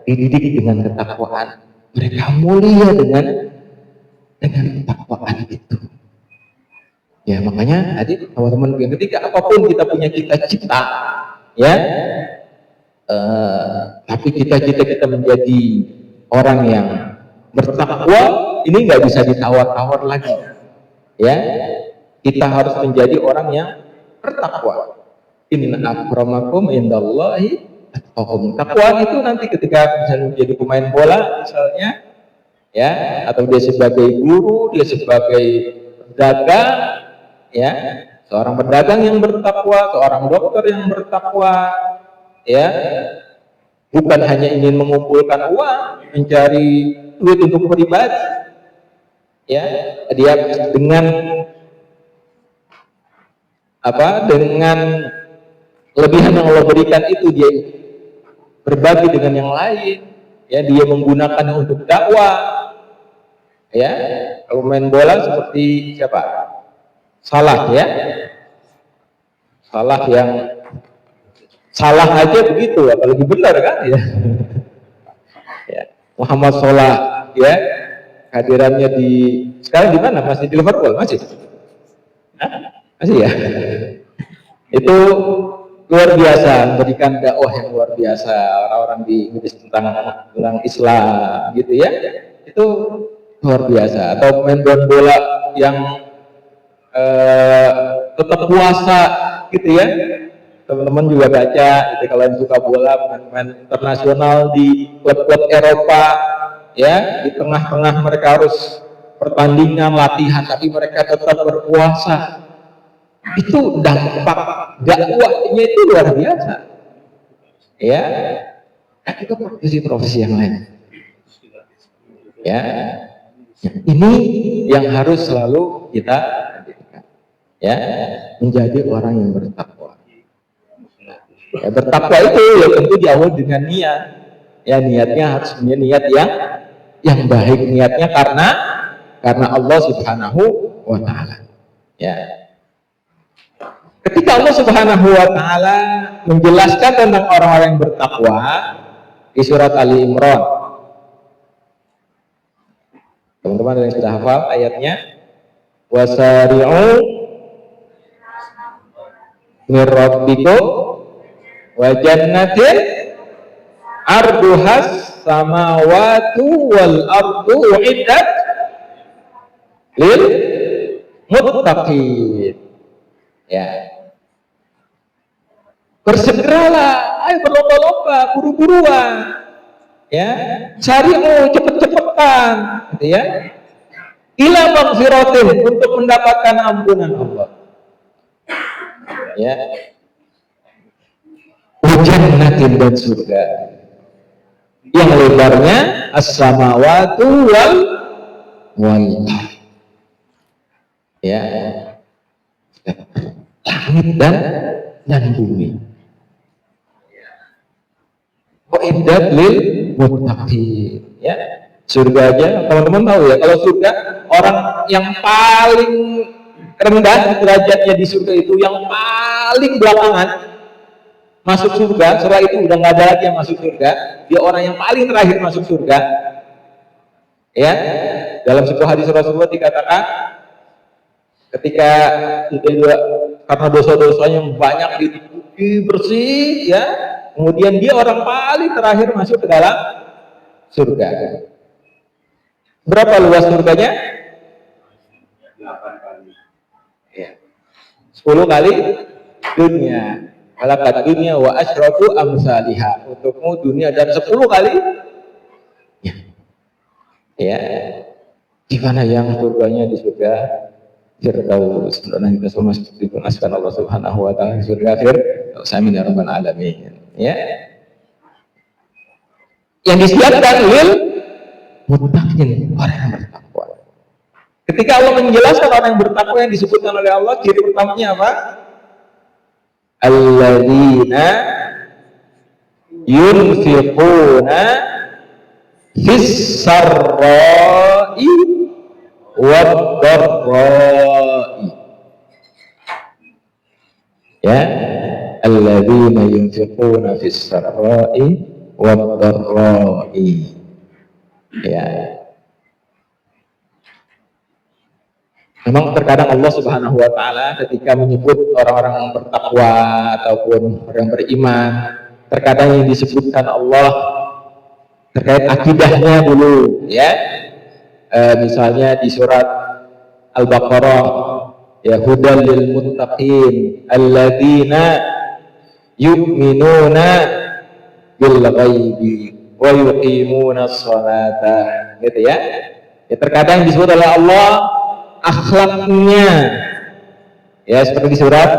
dididik dengan ketakwaan. Mereka mulia dengan ketakwaan itu. Ya, makanya tadi teman-teman yang ketiga, apapun kita punya cita-cita, ya, tapi cita-cita kita menjadi orang yang bertakwa, ini nggak bisa ditawar-tawar lagi. Ya, kita harus menjadi orang yang bertakwa. Inna akramakum indallahi atqakum. Takwa itu nanti ketika misalnya menjadi pemain bola misalnya, ya, atau dia sebagai guru, dia sebagai pedagang, ya, seorang pedagang yang bertakwa, seorang dokter yang bertakwa, ya, bukan hanya ingin mengumpulkan uang, mencari duit untuk pribadi, ya, dia dengan apa? Dengan kelebihan yang Allah berikan itu dia berbagi dengan yang lain, ya, dia menggunakannya untuk dakwah, ya. Kalau main bola seperti siapa? Salah, ya, Salah yang salah aja begitu, apalagi benar kan, ya. Ya. Muhammad Salah, ya, kehadirannya di sekarang di mana? Masih di Liverpool, masih? Hah? Masih, ya. Itu luar biasa, memberikan dakwah yang luar biasa orang-orang di Inggris tentang Islam, gitu ya. Itu luar biasa. Atau main bola yang tetap puasa, gitu ya. Teman-teman juga baca, gitu, kalau yang suka bola, pemain internasional di klub-klub Eropa, ya, di tengah-tengah mereka harus pertandingan, latihan, tapi mereka tetap berpuasa. Itu dampak dakwahnya itu luar biasa, ya. Juga profesi-profesi yang lain, Ya, ini yang harus selalu kita hadirkan. Ya, menjadi orang yang bertakwa. Ya, bertakwa itu ya tentu diawali dengan niat. Ya, niatnya harus punya niat yang baik, niatnya karena Allah Subhanahu wa taala. Ya. Ketika Allah Subhanahu wa taala menjelaskan tentang orang-orang yang bertakwa di surat Ali Imran. Teman-teman yang sudah hafal ayatnya, wasari'u mir rabbikum wa jannatin arduhas samawati wal ardu uiddat lil muttaqin. Ya. Bersegeralah, ayo berlomba-lomba, buru-buruan. Ya, carimu cepet-cepetan, gitu ya. Ila maghfiratin, untuk mendapatkan ampunan Allah. Ya. Jannatin, dan surga yang lebarnya as-samawati wal ya, langit dan bumi. Uiddat lil muttaqin. Ya, surga aja teman-teman tahu ya, kalau surga orang yang paling rendah derajatnya di surga itu yang paling belakangan masuk surga, setelah itu udah nggak ada lagi yang masuk surga, dia orang yang paling terakhir masuk surga. Ya, dalam sebuah hadis Rasulullah dikatakan ketika dia karena dosa-dosanya banyak dicuci bersih, ya, kemudian dia orang paling terakhir masuk ke dalam surga. Berapa luas surganya? 8 kali. Ya. 10 kali dunia. Malakat dunia wa asyratu amsalihah. Untukmu dunia dan 10 kali. Ya. Ya. Gimana yang surganya di surga Firdaus? Sebenarnya kita semua dipunaskan Allah Subhanahu wa taala surga Firdaus. Amin ya rabbal alamin. Ya. Yang disiapkan lil muttaqin, orang yang bertakwa. Ketika Allah menjelaskan orang yang bertakwa yang disebutkan oleh Allah, ciri pertamanya apa? Alladzina yunfiquna fis sarra'i wad dharra'i. Ya, alladzina yunfiquna fis sarra'i wad dharra'i. Ya. Memang terkadang Allah Subhanahu wa taala ketika menyebut orang-orang yang bertakwa ataupun orang beriman, terkadang yang disebutkan Allah terkait akidahnya dulu, ya. Misalnya di surat Al-Baqarah, ya, hudal lil muttaqin alladzina yu'minuna bil ghaibi wa yuqimuna sholata, gitu ya. Ya, terkadang disebut oleh Allah akhlaknya, ya, seperti di surat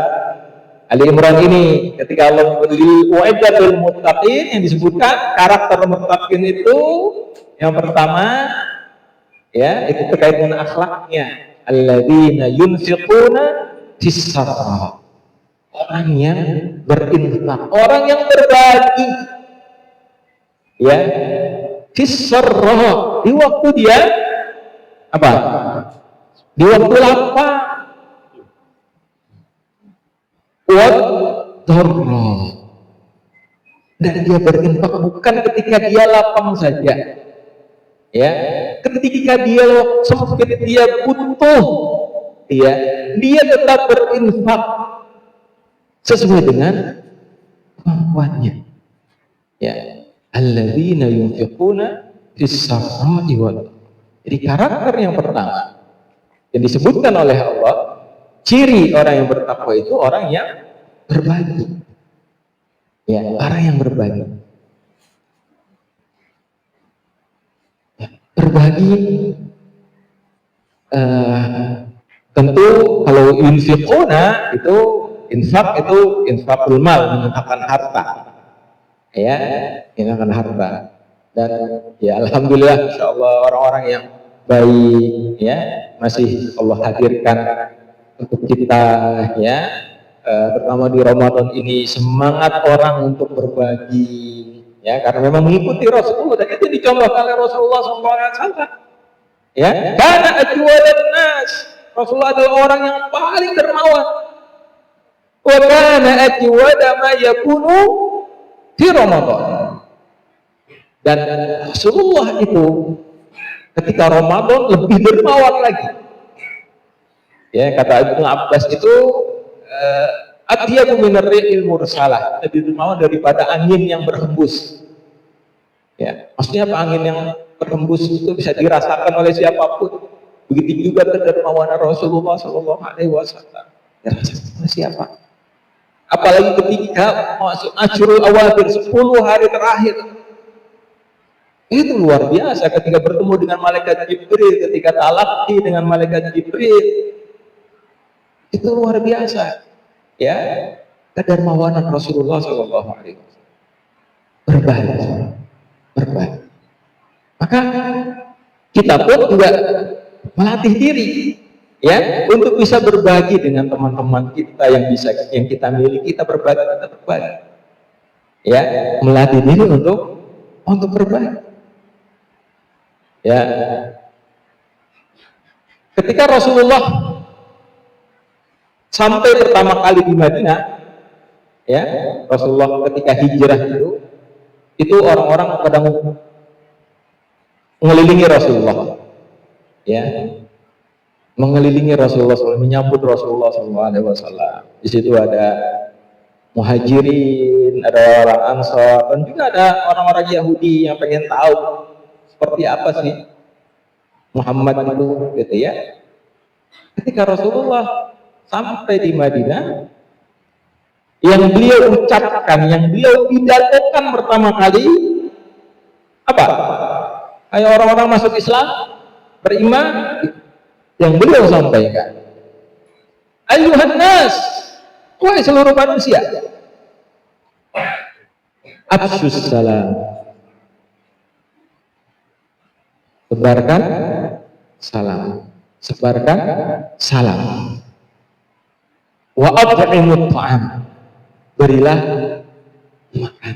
Ali Imran ini ketika Allah menyebut uiddatul muttaqin, yang disebutkan karakter muttaqin itu yang pertama, ya, itu terkait dengan akhlaknya, alladzina yunfiquna fis sarra, orang yang berinfak, orang yang berbagi, ya, fis sarra, di waktu dia apa? Di waktu lapang, wad dharra, dan dia berinfak bukan ketika dia lapang saja, ya, ketika dia sempit, dia butuh, ya, dia tetap berinfak sesuai dengan kemampuannya, ya. Alladzina yunfiquna fis sarra'i wad dharra. Jadi karakter yang pertama yang disebutkan oleh Allah, ciri orang yang bertakwa itu orang yang berbagi, ya, orang yang berbagi, ya, berbagi. Tentu kalau yunfiquna itu infak, itu infakul mal, menginfakkan harta, ya, menginfakkan harta. Dan ya alhamdulillah, insya Allah orang-orang yang baik ya masih Allah hadirkan untuk kita ya, terutama di Ramadan ini, semangat orang untuk berbagi ya, karena memang mengikuti Rasulullah dan itu dicontohkan oleh Rasulullah SAW ya. Karena ajwadan nas, Rasulullah adalah orang yang paling dermawan. Wa kana ajwada ma yakunu di Ramadan. Dan Rasulullah itu ketika Ramadan lebih dermawan lagi. Ya, kata Ibnu Abbas itu atyabu minar rihil mursalah, lebih dermawan daripada angin yang berhembus. Ya, maksudnya apa? Angin yang berhembus itu bisa dirasakan oleh siapapun. Begitu juga kedermawanan Rasulullah Shallallahu Alaihi Wasallam. Dirasakan oleh siapa? Apalagi ketika masuk Asyrul Awakhir, 10 hari terakhir. Itu luar biasa ketika bertemu dengan malaikat Jibril, ketika talaqi dengan malaikat Jibril. Itu luar biasa. Ya, kedermawanan Rasulullah Shallallahu Alaihi Wasallam. Berbagi. Maka kita pun juga melatih diri ya untuk bisa berbagi dengan teman-teman kita yang kita miliki, kita berbagi. Ya, melatih diri untuk berbagi. Ya, ketika Rasulullah sampai pertama kali di Madinah, ya, Rasulullah ketika hijrah itu orang-orang pada mengelilingi Rasulullah, ya, mengelilingi Rasulullah SAW, menyambut Rasulullah SAW. Di situ ada muhajirin, ada orang Ansor, dan juga ada orang-orang Yahudi yang pengen tahu seperti apa sih Muhammad itu, gitu ya. Ketika Rasulullah sampai di Madinah, yang beliau ucapkan, yang beliau pidatokan pertama kali apa? Ayo orang-orang masuk Islam, beriman. Yang beliau sampaikan, ayuhan nas, wahai seluruh manusia, afsyus salam, sebarkan salam, wa at'imut ta'am, berilah makan,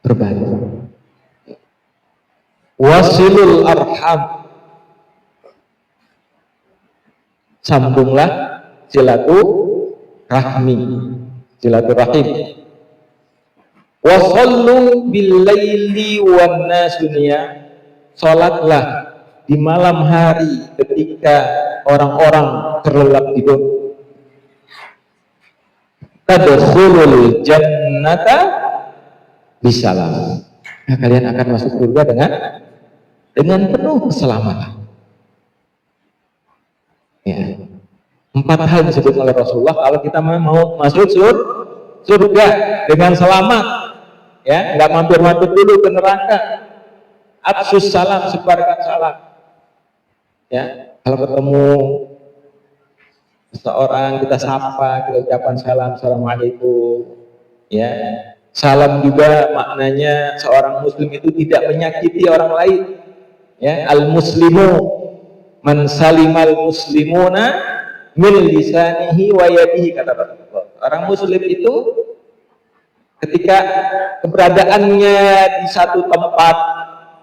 berbagi, wasilul arham, sambunglah silaturahim, wa sallu bil laili wan nasunya, salatlah di malam hari ketika orang-orang terlelap tidur, tadkhulul jannata bisalam, nah, kalian akan masuk surga dengan penuh keselamatan. Ya. 4 hal disebut oleh Rasulullah kalau kita mau masuk surga dengan selamat, ya, nggak mampir-mampir dulu ke neraka. Afsus salam, sebarkan salam. Ya, kalau ketemu seseorang kita sapa, kita ucapkan salam, assalamualaikum. Ya, salam juga maknanya seorang muslim itu tidak menyakiti orang lain. Ya, al muslimu man salimal muslimuna min lisanihi wa yadihi, kata Rasulullah. Orang muslim itu ketika keberadaannya di satu tempat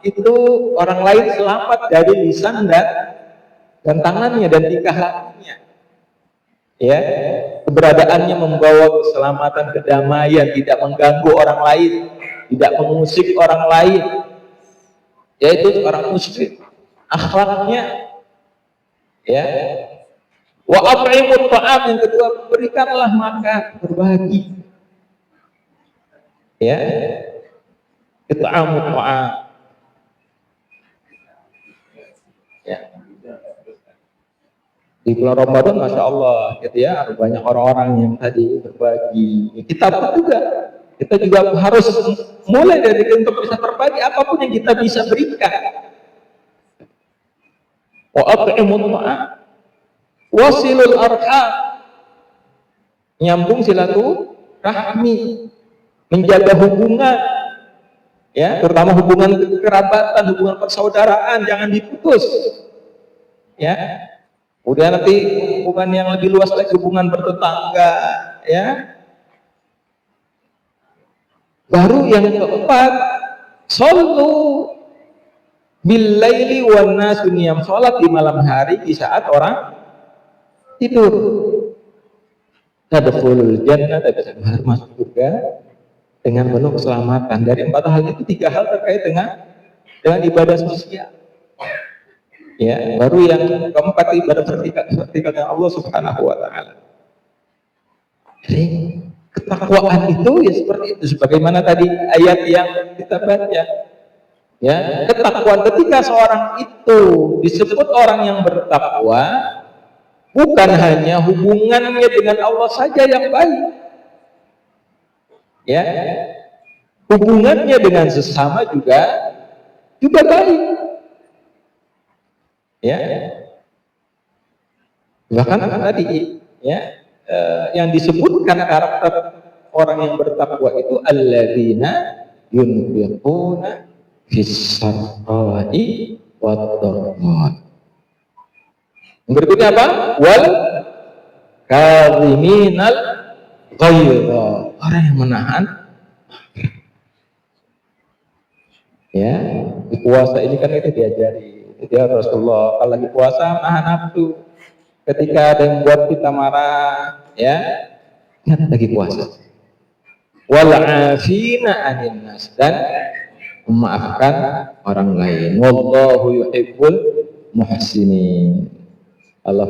itu orang lain selamat dari lisan dan tangannya dan tingkah lakunya. Ya, keberadaannya membawa keselamatan, kedamaian, tidak mengganggu orang lain, tidak mengusik orang lain. Yaitu orang muslim. Akhlaknya, ya, wa at'imut ta'am, yang kedua, berikanlah makan, berbagi, ya, it'amut ta'am, ya. Di bulan Ramadan, masya Allah, gitu ya, banyak orang-orang yang tadi berbagi. Kita juga harus mulai dari untuk bisa berbagi apapun yang kita bisa berikan. Wa at'imut ta'am, wasilul arham, nyambung silaturahmi, menjaga hubungan, Ya, terutama hubungan kekerabatan, hubungan persaudaraan jangan diputus. Ya. Kemudian nanti hubungan yang lebih luas lagi, hubungan bertetangga, ya. Baru yang keempat, shollu bil-laili wan nasu niyam, salat di malam hari di saat orang tidur. Tadkhulul jannah, bisa masuk surga dengan penuh keselamatan. Dari 4 hal itu 3 hal terkait dengan ibadah sosial. Ya, baru yang keempat ibadah vertikal dengan Allah Subhanahu wa taala. Jadi ketakwaan itu ya seperti itu, sebagaimana tadi ayat yang kita baca. Ya, ketakwaan ketika seorang itu disebut orang yang bertakwa, bukan hanya hubungannya dengan Allah saja yang baik. Ya. Hubungannya dengan sesama juga baik. Ya. Bahkan tadi ya yang disebutkan karakter orang yang bertakwa itu alladzina yunfiquna fis-sarra'i wad-dharra. Berikutnya apa? Wal kadhiminal ghaidha. Orang yang menahan. Ya, di puasa ini kan itu diajari. Ya Rasulullah, kalau lagi puasa nahan nafsu. Ketika ada yang buat kita marah, ya, ingat lagi puasa. Wal afina 'anil nas, dan memaafkan orang lain. Wallahu yuhibbul muhsinin. Allah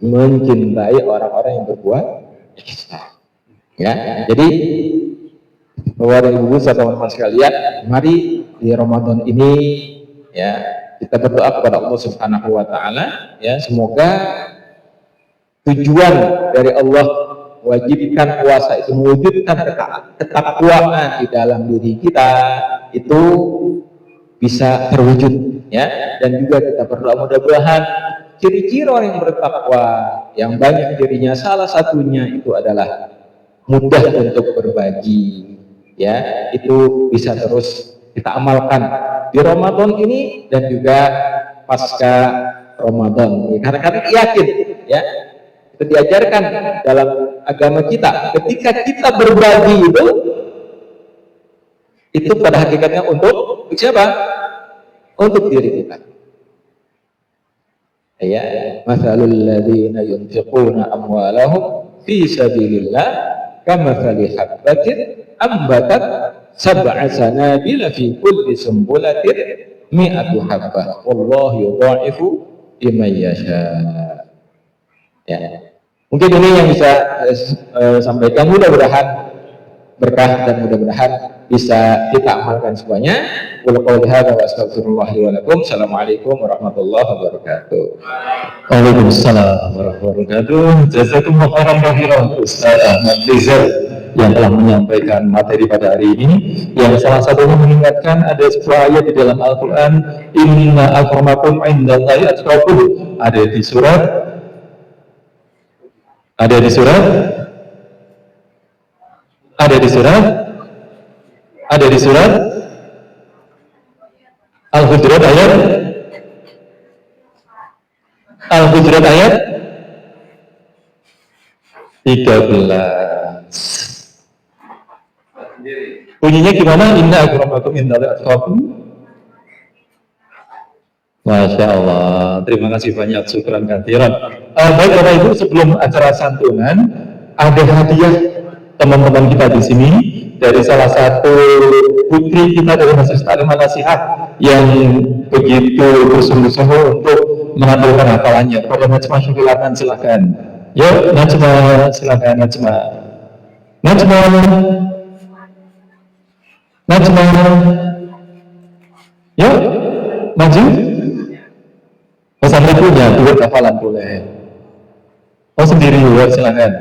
mencintai orang-orang yang berbuat ihsan. Ya, jadi Bapak dan Ibu serta teman-teman sekalian, mari di Ramadan ini ya kita berdoa kepada Allah Subhanahu wa taala, ya semoga tujuan dari Allah wajibkan puasa itu mewujudkan ketakwaan di dalam diri kita itu bisa terwujud, ya. Dan juga kita berdoa mudah-mudahan ciri-ciri orang yang bertakwa yang banyak dirinya, salah satunya itu adalah mudah untuk berbagi, ya, itu bisa terus kita amalkan di Ramadan ini dan juga pasca Ramadan. Karena kami yakin, ya, kita diajarkan dalam agama kita, ketika kita berbagi itu pada hakikatnya untuk siapa? Untuk diri kita. Ya, masalul ladzina yunfiquna amwalahum fi sabilillah kamathali habbatin ambatat sab'a sanabila fi kulli sumbulatin mi'atu habbah wallahu yudha'ifu liman yasha. Ya. Mungkin ini yang bisa sampaikan, mudah-mudahan berkah dan mudah-mudahan bisa kita amalkan semuanya. Qul qouli hadza wa astaghfirullah li wa lakum. Assalamualaikum warahmatullahi wabarakatuh. Waalaikumsalam warahmatullahi wabarakatuh. Jazakumullah khairan Ustaz Ahmad Rizal yang telah menyampaikan materi pada hari ini, yang salah satunya mengingatkan ada sebuah ayat di dalam Al-Quran, inna akramakum indallahi atqakum, ada di surat Al-Hujurat ayat 13. Bunyinya gimana? Inna akramakum indallahi atqakum. Masya Allah, terima kasih banyak, syukran katsiran. Baik Bapak Ibu, sebelum acara santunan, ada hadiah teman-teman kita di sini dari salah satu putri kita dari Masjid Ta'lim An-Nasihat yang begitu bersungguh-sungguh untuk mengaturkan hafalannya. Pada Najma Syukuratan, silakan. Yuk Najma, silakan Najma. Yuk, maju. Pesantren punya, buat hafalan boleh. Oh sendiri juga, silakan.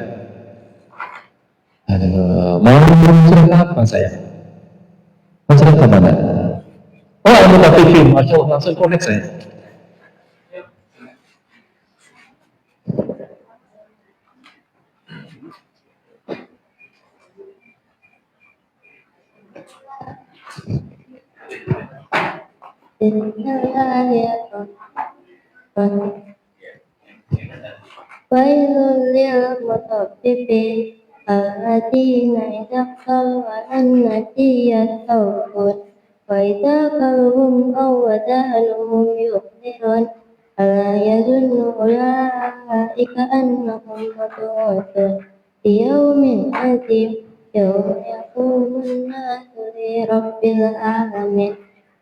Aduh, mau surat apa saya? Mau surat apa mana? Oh, anggota TV, Masya Allah, langsung connect saya. Bismillahirrahmanirrahim. Wailul lil mutaffifin alladzina idza qalu 'alan nasi yastawfun wa idza qaluhum aw wadanuhum yukhsirun ala yazunnu ulaika annahum mab'utsun fi yawmin 'adzim yawma yaqumun nasu li rabbil alamin.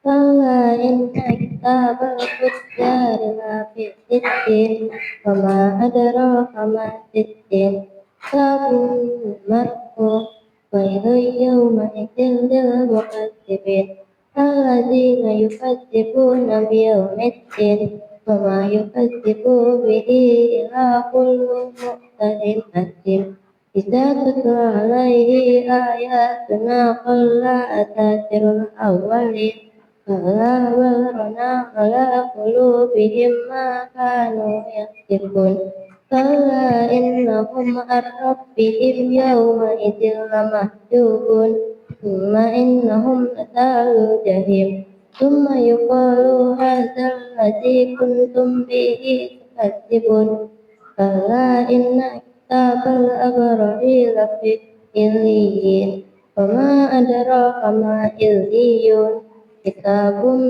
Kalla inna kitabal fujjari lafi sijjin wa ma adraka ma sijjin kitabun marqum wailun yawma idzin lil mukazzibin alladzina yukadzibuna biyaumiddin wa ma yukadzibu bihi illa kullu mu'tadin athim. Idza tutla alaihi ayatuna qala asatirul awwalin kala barana ala qulubihim ma kanu yaksibun. Kala innahum an rabbihim yawma idzin lamahjubun. Thumma innahum lasalul jahim. Thumma yuqalu hadzal ladzi kuntum bihi tukadzibun. Kala inna kitabal abrari lafi illiyin. Wa ma adraka ma illiyun. Kitabun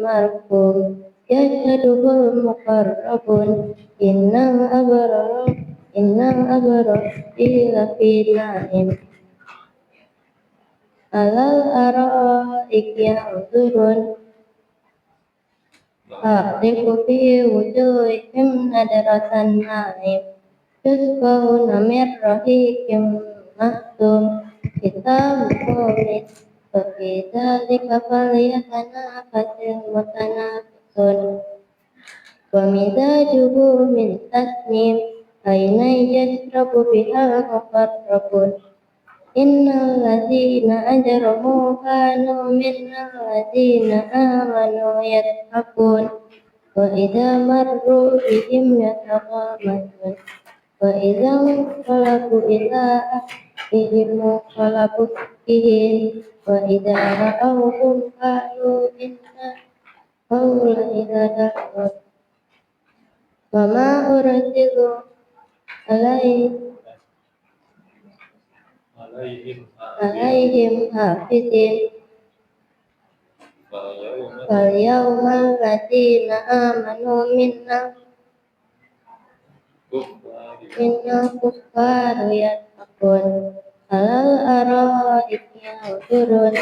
marqum yashhaduhul muqarrabun innal abrara lafi na'im alal ara'iki yanzurun ta'rifu fi wujuhihim nadratan na'im yusqawna min rahiqin mahtum kitabun Fafi dzalika falyatanafasil mutanafisun. Wa mizajuhu min tasnim aynan yashrabu bihal muqarrabun. Innal ladzina ajramu kanu minnal ladzina amanu yadhakun. Wa idza marru bihim yataghamazun. Wa idza qalabu ila ahlihim qalabu fihin. Wa idza ra'awhum qalu inna haula'i ladallun. Wa ma ursilu alaihim hafizin. Fal yawmal ladzina amanu minna kuffaru yattaqun alal ara'iki yanzurun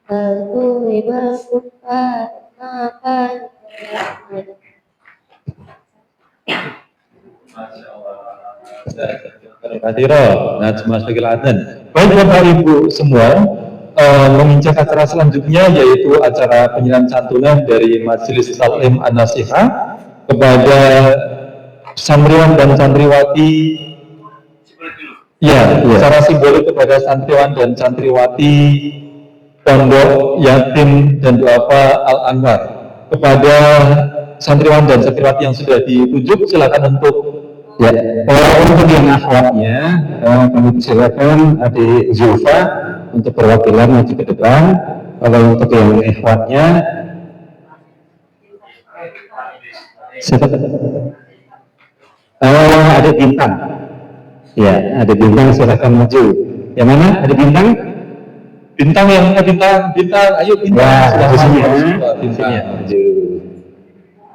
hal tuwibal kuffar ma kanu ya'malun. Baik Bapak Ibu semua, menginjak acara selanjutnya yaitu acara penyerahan santunan dari Majelis Taklim An-Nasiha kepada santriwan dan santriwati. Ya, secara simbolik kepada santriwan dan santriwati Pondok Yatim dan Duafa Al-Anwar. Kepada santriwan dan santriwati yang sudah ditunjuk, silakan untuk untuk yang akhwatnya kami silakan Adik Zulfa untuk perwakilan maju ke depan. Kalau untuk yang ikhwatnya Adik Bintang. Ya, Adik Bintang silakan maju. Yang mana? Adik Bintang? Bintang yang bintang. Ayo Bintang. Ya, sini ya. Maju.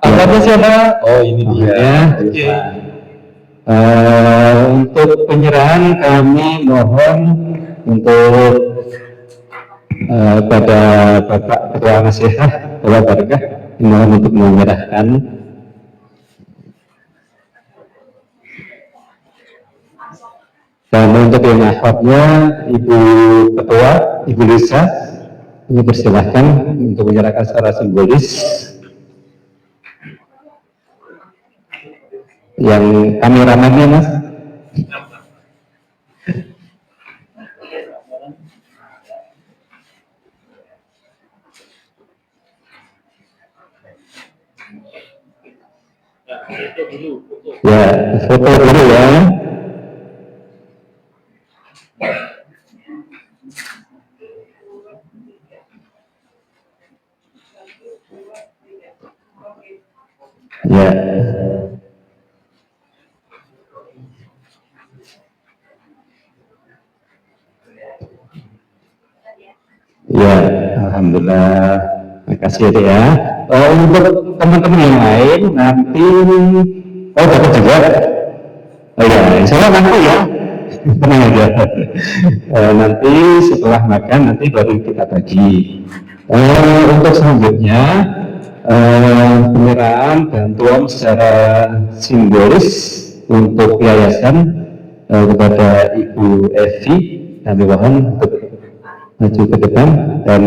Angkatnya siapa? Oh, ini dia. Ya, oke. Untuk penyerahan kami mohon untuk pada Bapak Ketua Nasihat Bapak Barkah mohon untuk menyerahkan. Dan untuk yang akhwatnya Ibu Ketua Ibu Lisa ini persilahkan untuk menyerahkan secara simbolis. Yang kameramannya Mas. Ya, foto dulu ya. Alhamdulillah. Terima kasih ya, Dek, ya. Untuk teman-teman yang lain nanti dapat juga. Oh ya, insya Allah nanti ya. Tenang aja. Nanti setelah makan nanti baru kita bagi. Untuk selanjutnya penyerahan bantuan secara simbolis untuk yayasan kepada Ibu Evi, kami mohon untuk maju ke depan, dan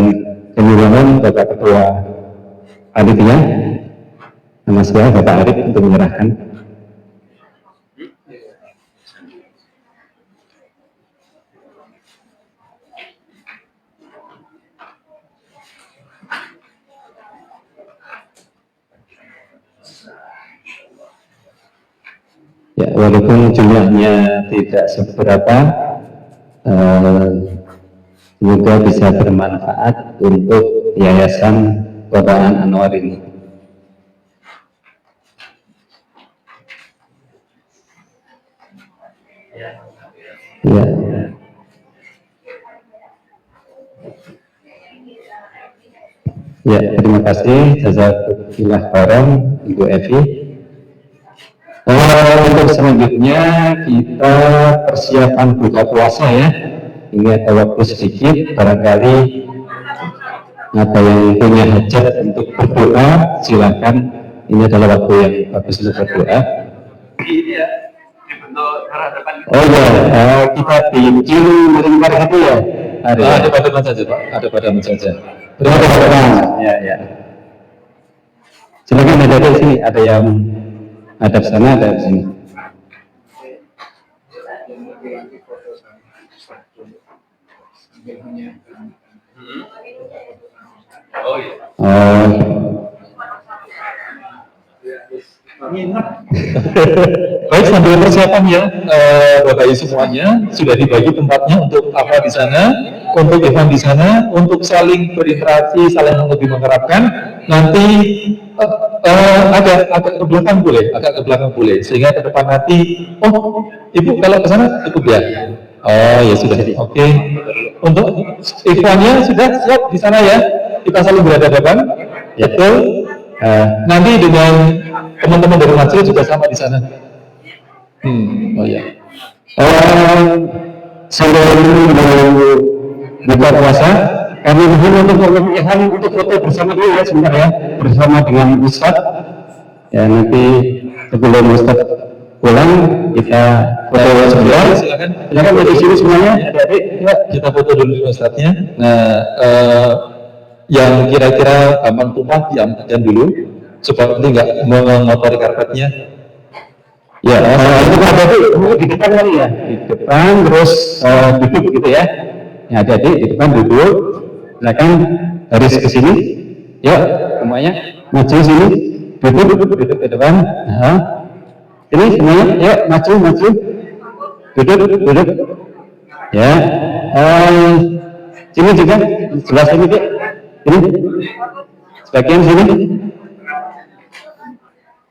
kami mohon Bapak Ketua Panitia Mas Bapak Arif untuk menyerahkan. Ya, walaupun jumlahnya tidak seberapa, semoga bisa bermanfaat untuk Yayasan Kotaan Anwar ini. Ya. Ya, terima kasih. Jazakallah khairan Ibu Evi. Untuk selanjutnya kita persiapan buka puasa ya. Ini ada waktu sedikit, barangkali ada yang punya hajat untuk berdoa, silakan. Ini adalah waktu yang bagus untuk berdoa. Ini ya, bentuk arah depan. Oh ya, kita bikin melingkar itu ya. Ada pada mana saja Pak? Ada pada mana saja. Ya, ya. Silakan ada di sini, ada yang ada di sana, ada di sini. Oh iya. Baik, sambil persiapan ya, Bapak Ibu semuanya sudah dibagi tempatnya untuk apa di sana, untuk event di sana, untuk saling berinteraksi, saling lebih mengerapkan. Nanti agak ke belakang boleh, sehingga ke depan nanti. Oh, Ibu kalau ke sana cukup ya. Oh ya sudah, oke. Untuk eventnya sudah siap di sana ya. Kita saling berhadapan, ya betul. Nanti dengan teman-teman dari majelis juga sama di sana. Oh ya. Sambil buka puasa, kami mohon untuk foto bersama dulu ya sebentar ya, bersama dengan Ustadz. Ya nanti sebelum Ustadz pulang kita foto sebentar. Silakan dari sini semuanya. Adik-adik, Kita foto dulu Ustadznya. Nah, yang kira-kira gampang tumpah diamkan dulu supaya nanti nggak mengotori karpetnya. ya itu adik-adik di depan kali ya, di depan terus duduk gitu ya. Ya adik-adik di depan duduk, silakan garis ke sini. Yuk semuanya maju sini, duduk ke depan. Nah, ini semuanya, yuk maju duduk. Ya, sini juga sebelah sini Dek. Ini sebagian sini.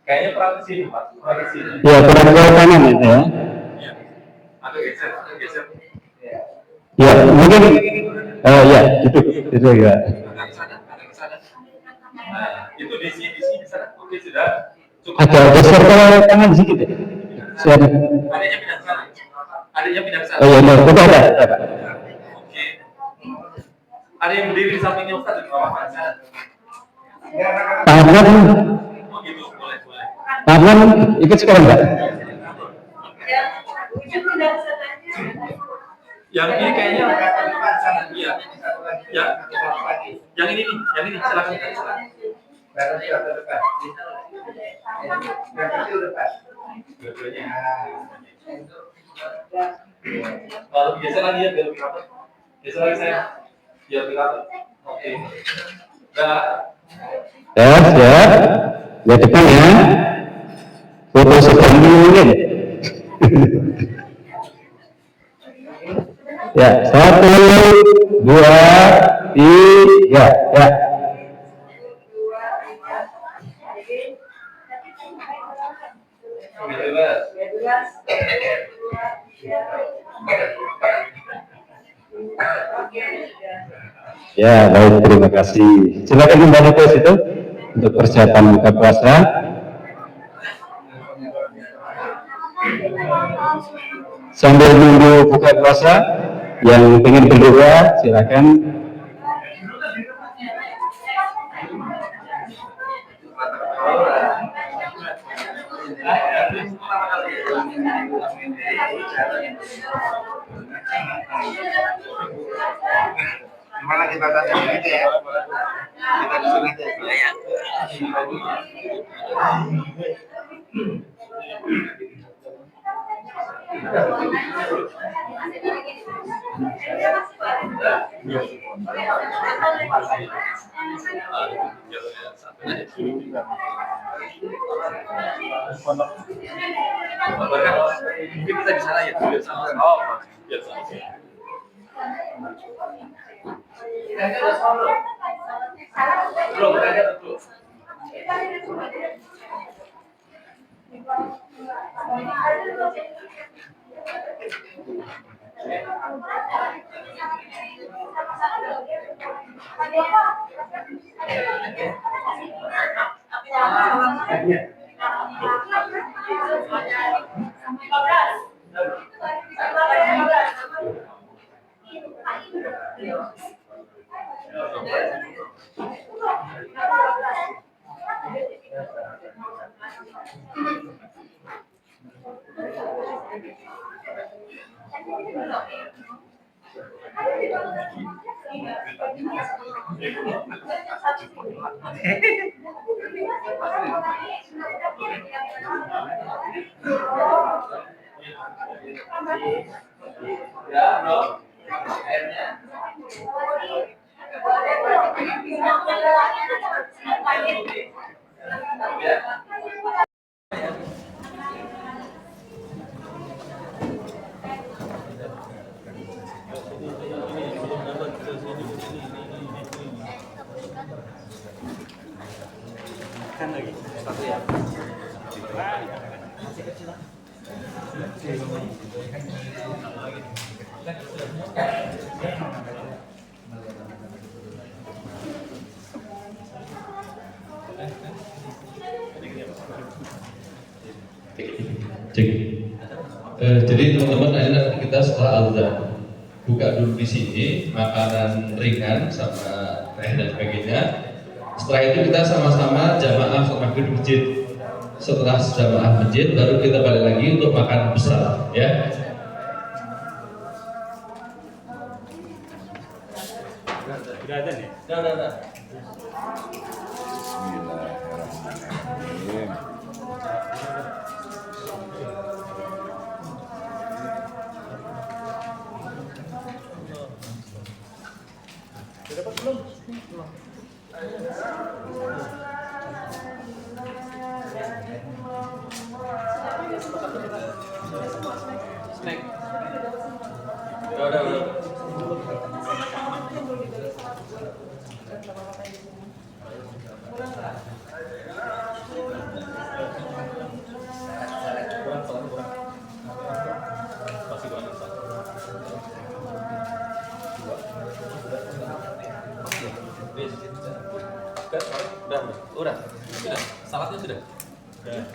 Kayaknya kurang ke sini, Pak. Kurang ke sini. Ya, kurang ke kanan itu ya. Atau geser. Ya, mungkin ya, itu ya. Itu di sini sana. Oke, sudah. Cukup. Ada geser ke kanan sedikit ya. Adanya pindah ke sana. Oh iya, betul ada. Oke. Ada yang berdiri di sampingnya Ustaz, di bawah sana. Tangan, Oh gitu, boleh. tangan ikut sekarang enggak? Yang ini kayaknya iya. Ya. Yang ini silakan. Kalau geser lagi ya biar lebih rapat. Geser lagi saya. Biar lebih rapat. Oke. Ya, siap. Ya depan ya. Foto sebelum mungkin. Ya, 1, 2, 3, ya. Ya, baik, terima kasih. Silakan kembali ke situ untuk persiapan buka puasa. Sambil menunggu buka puasa, yang ingin berdoa silakan. Gimana kita tanya gitu ya? Kita di sini aja. Mungkin kita di sana ya. Oh, biasa. Cek. Jadi teman-teman, ini kita setelah azan buka dulu di sini makanan ringan sama teh dan sebagainya. Setelah itu kita sama-sama jamaah sholat maghrib di masjid. Setelah jamaah masjid baru kita balik lagi untuk makan besar, ya. Sudah ada nih. Nah. Udah. Udah. Salatnya sudah. Sudah.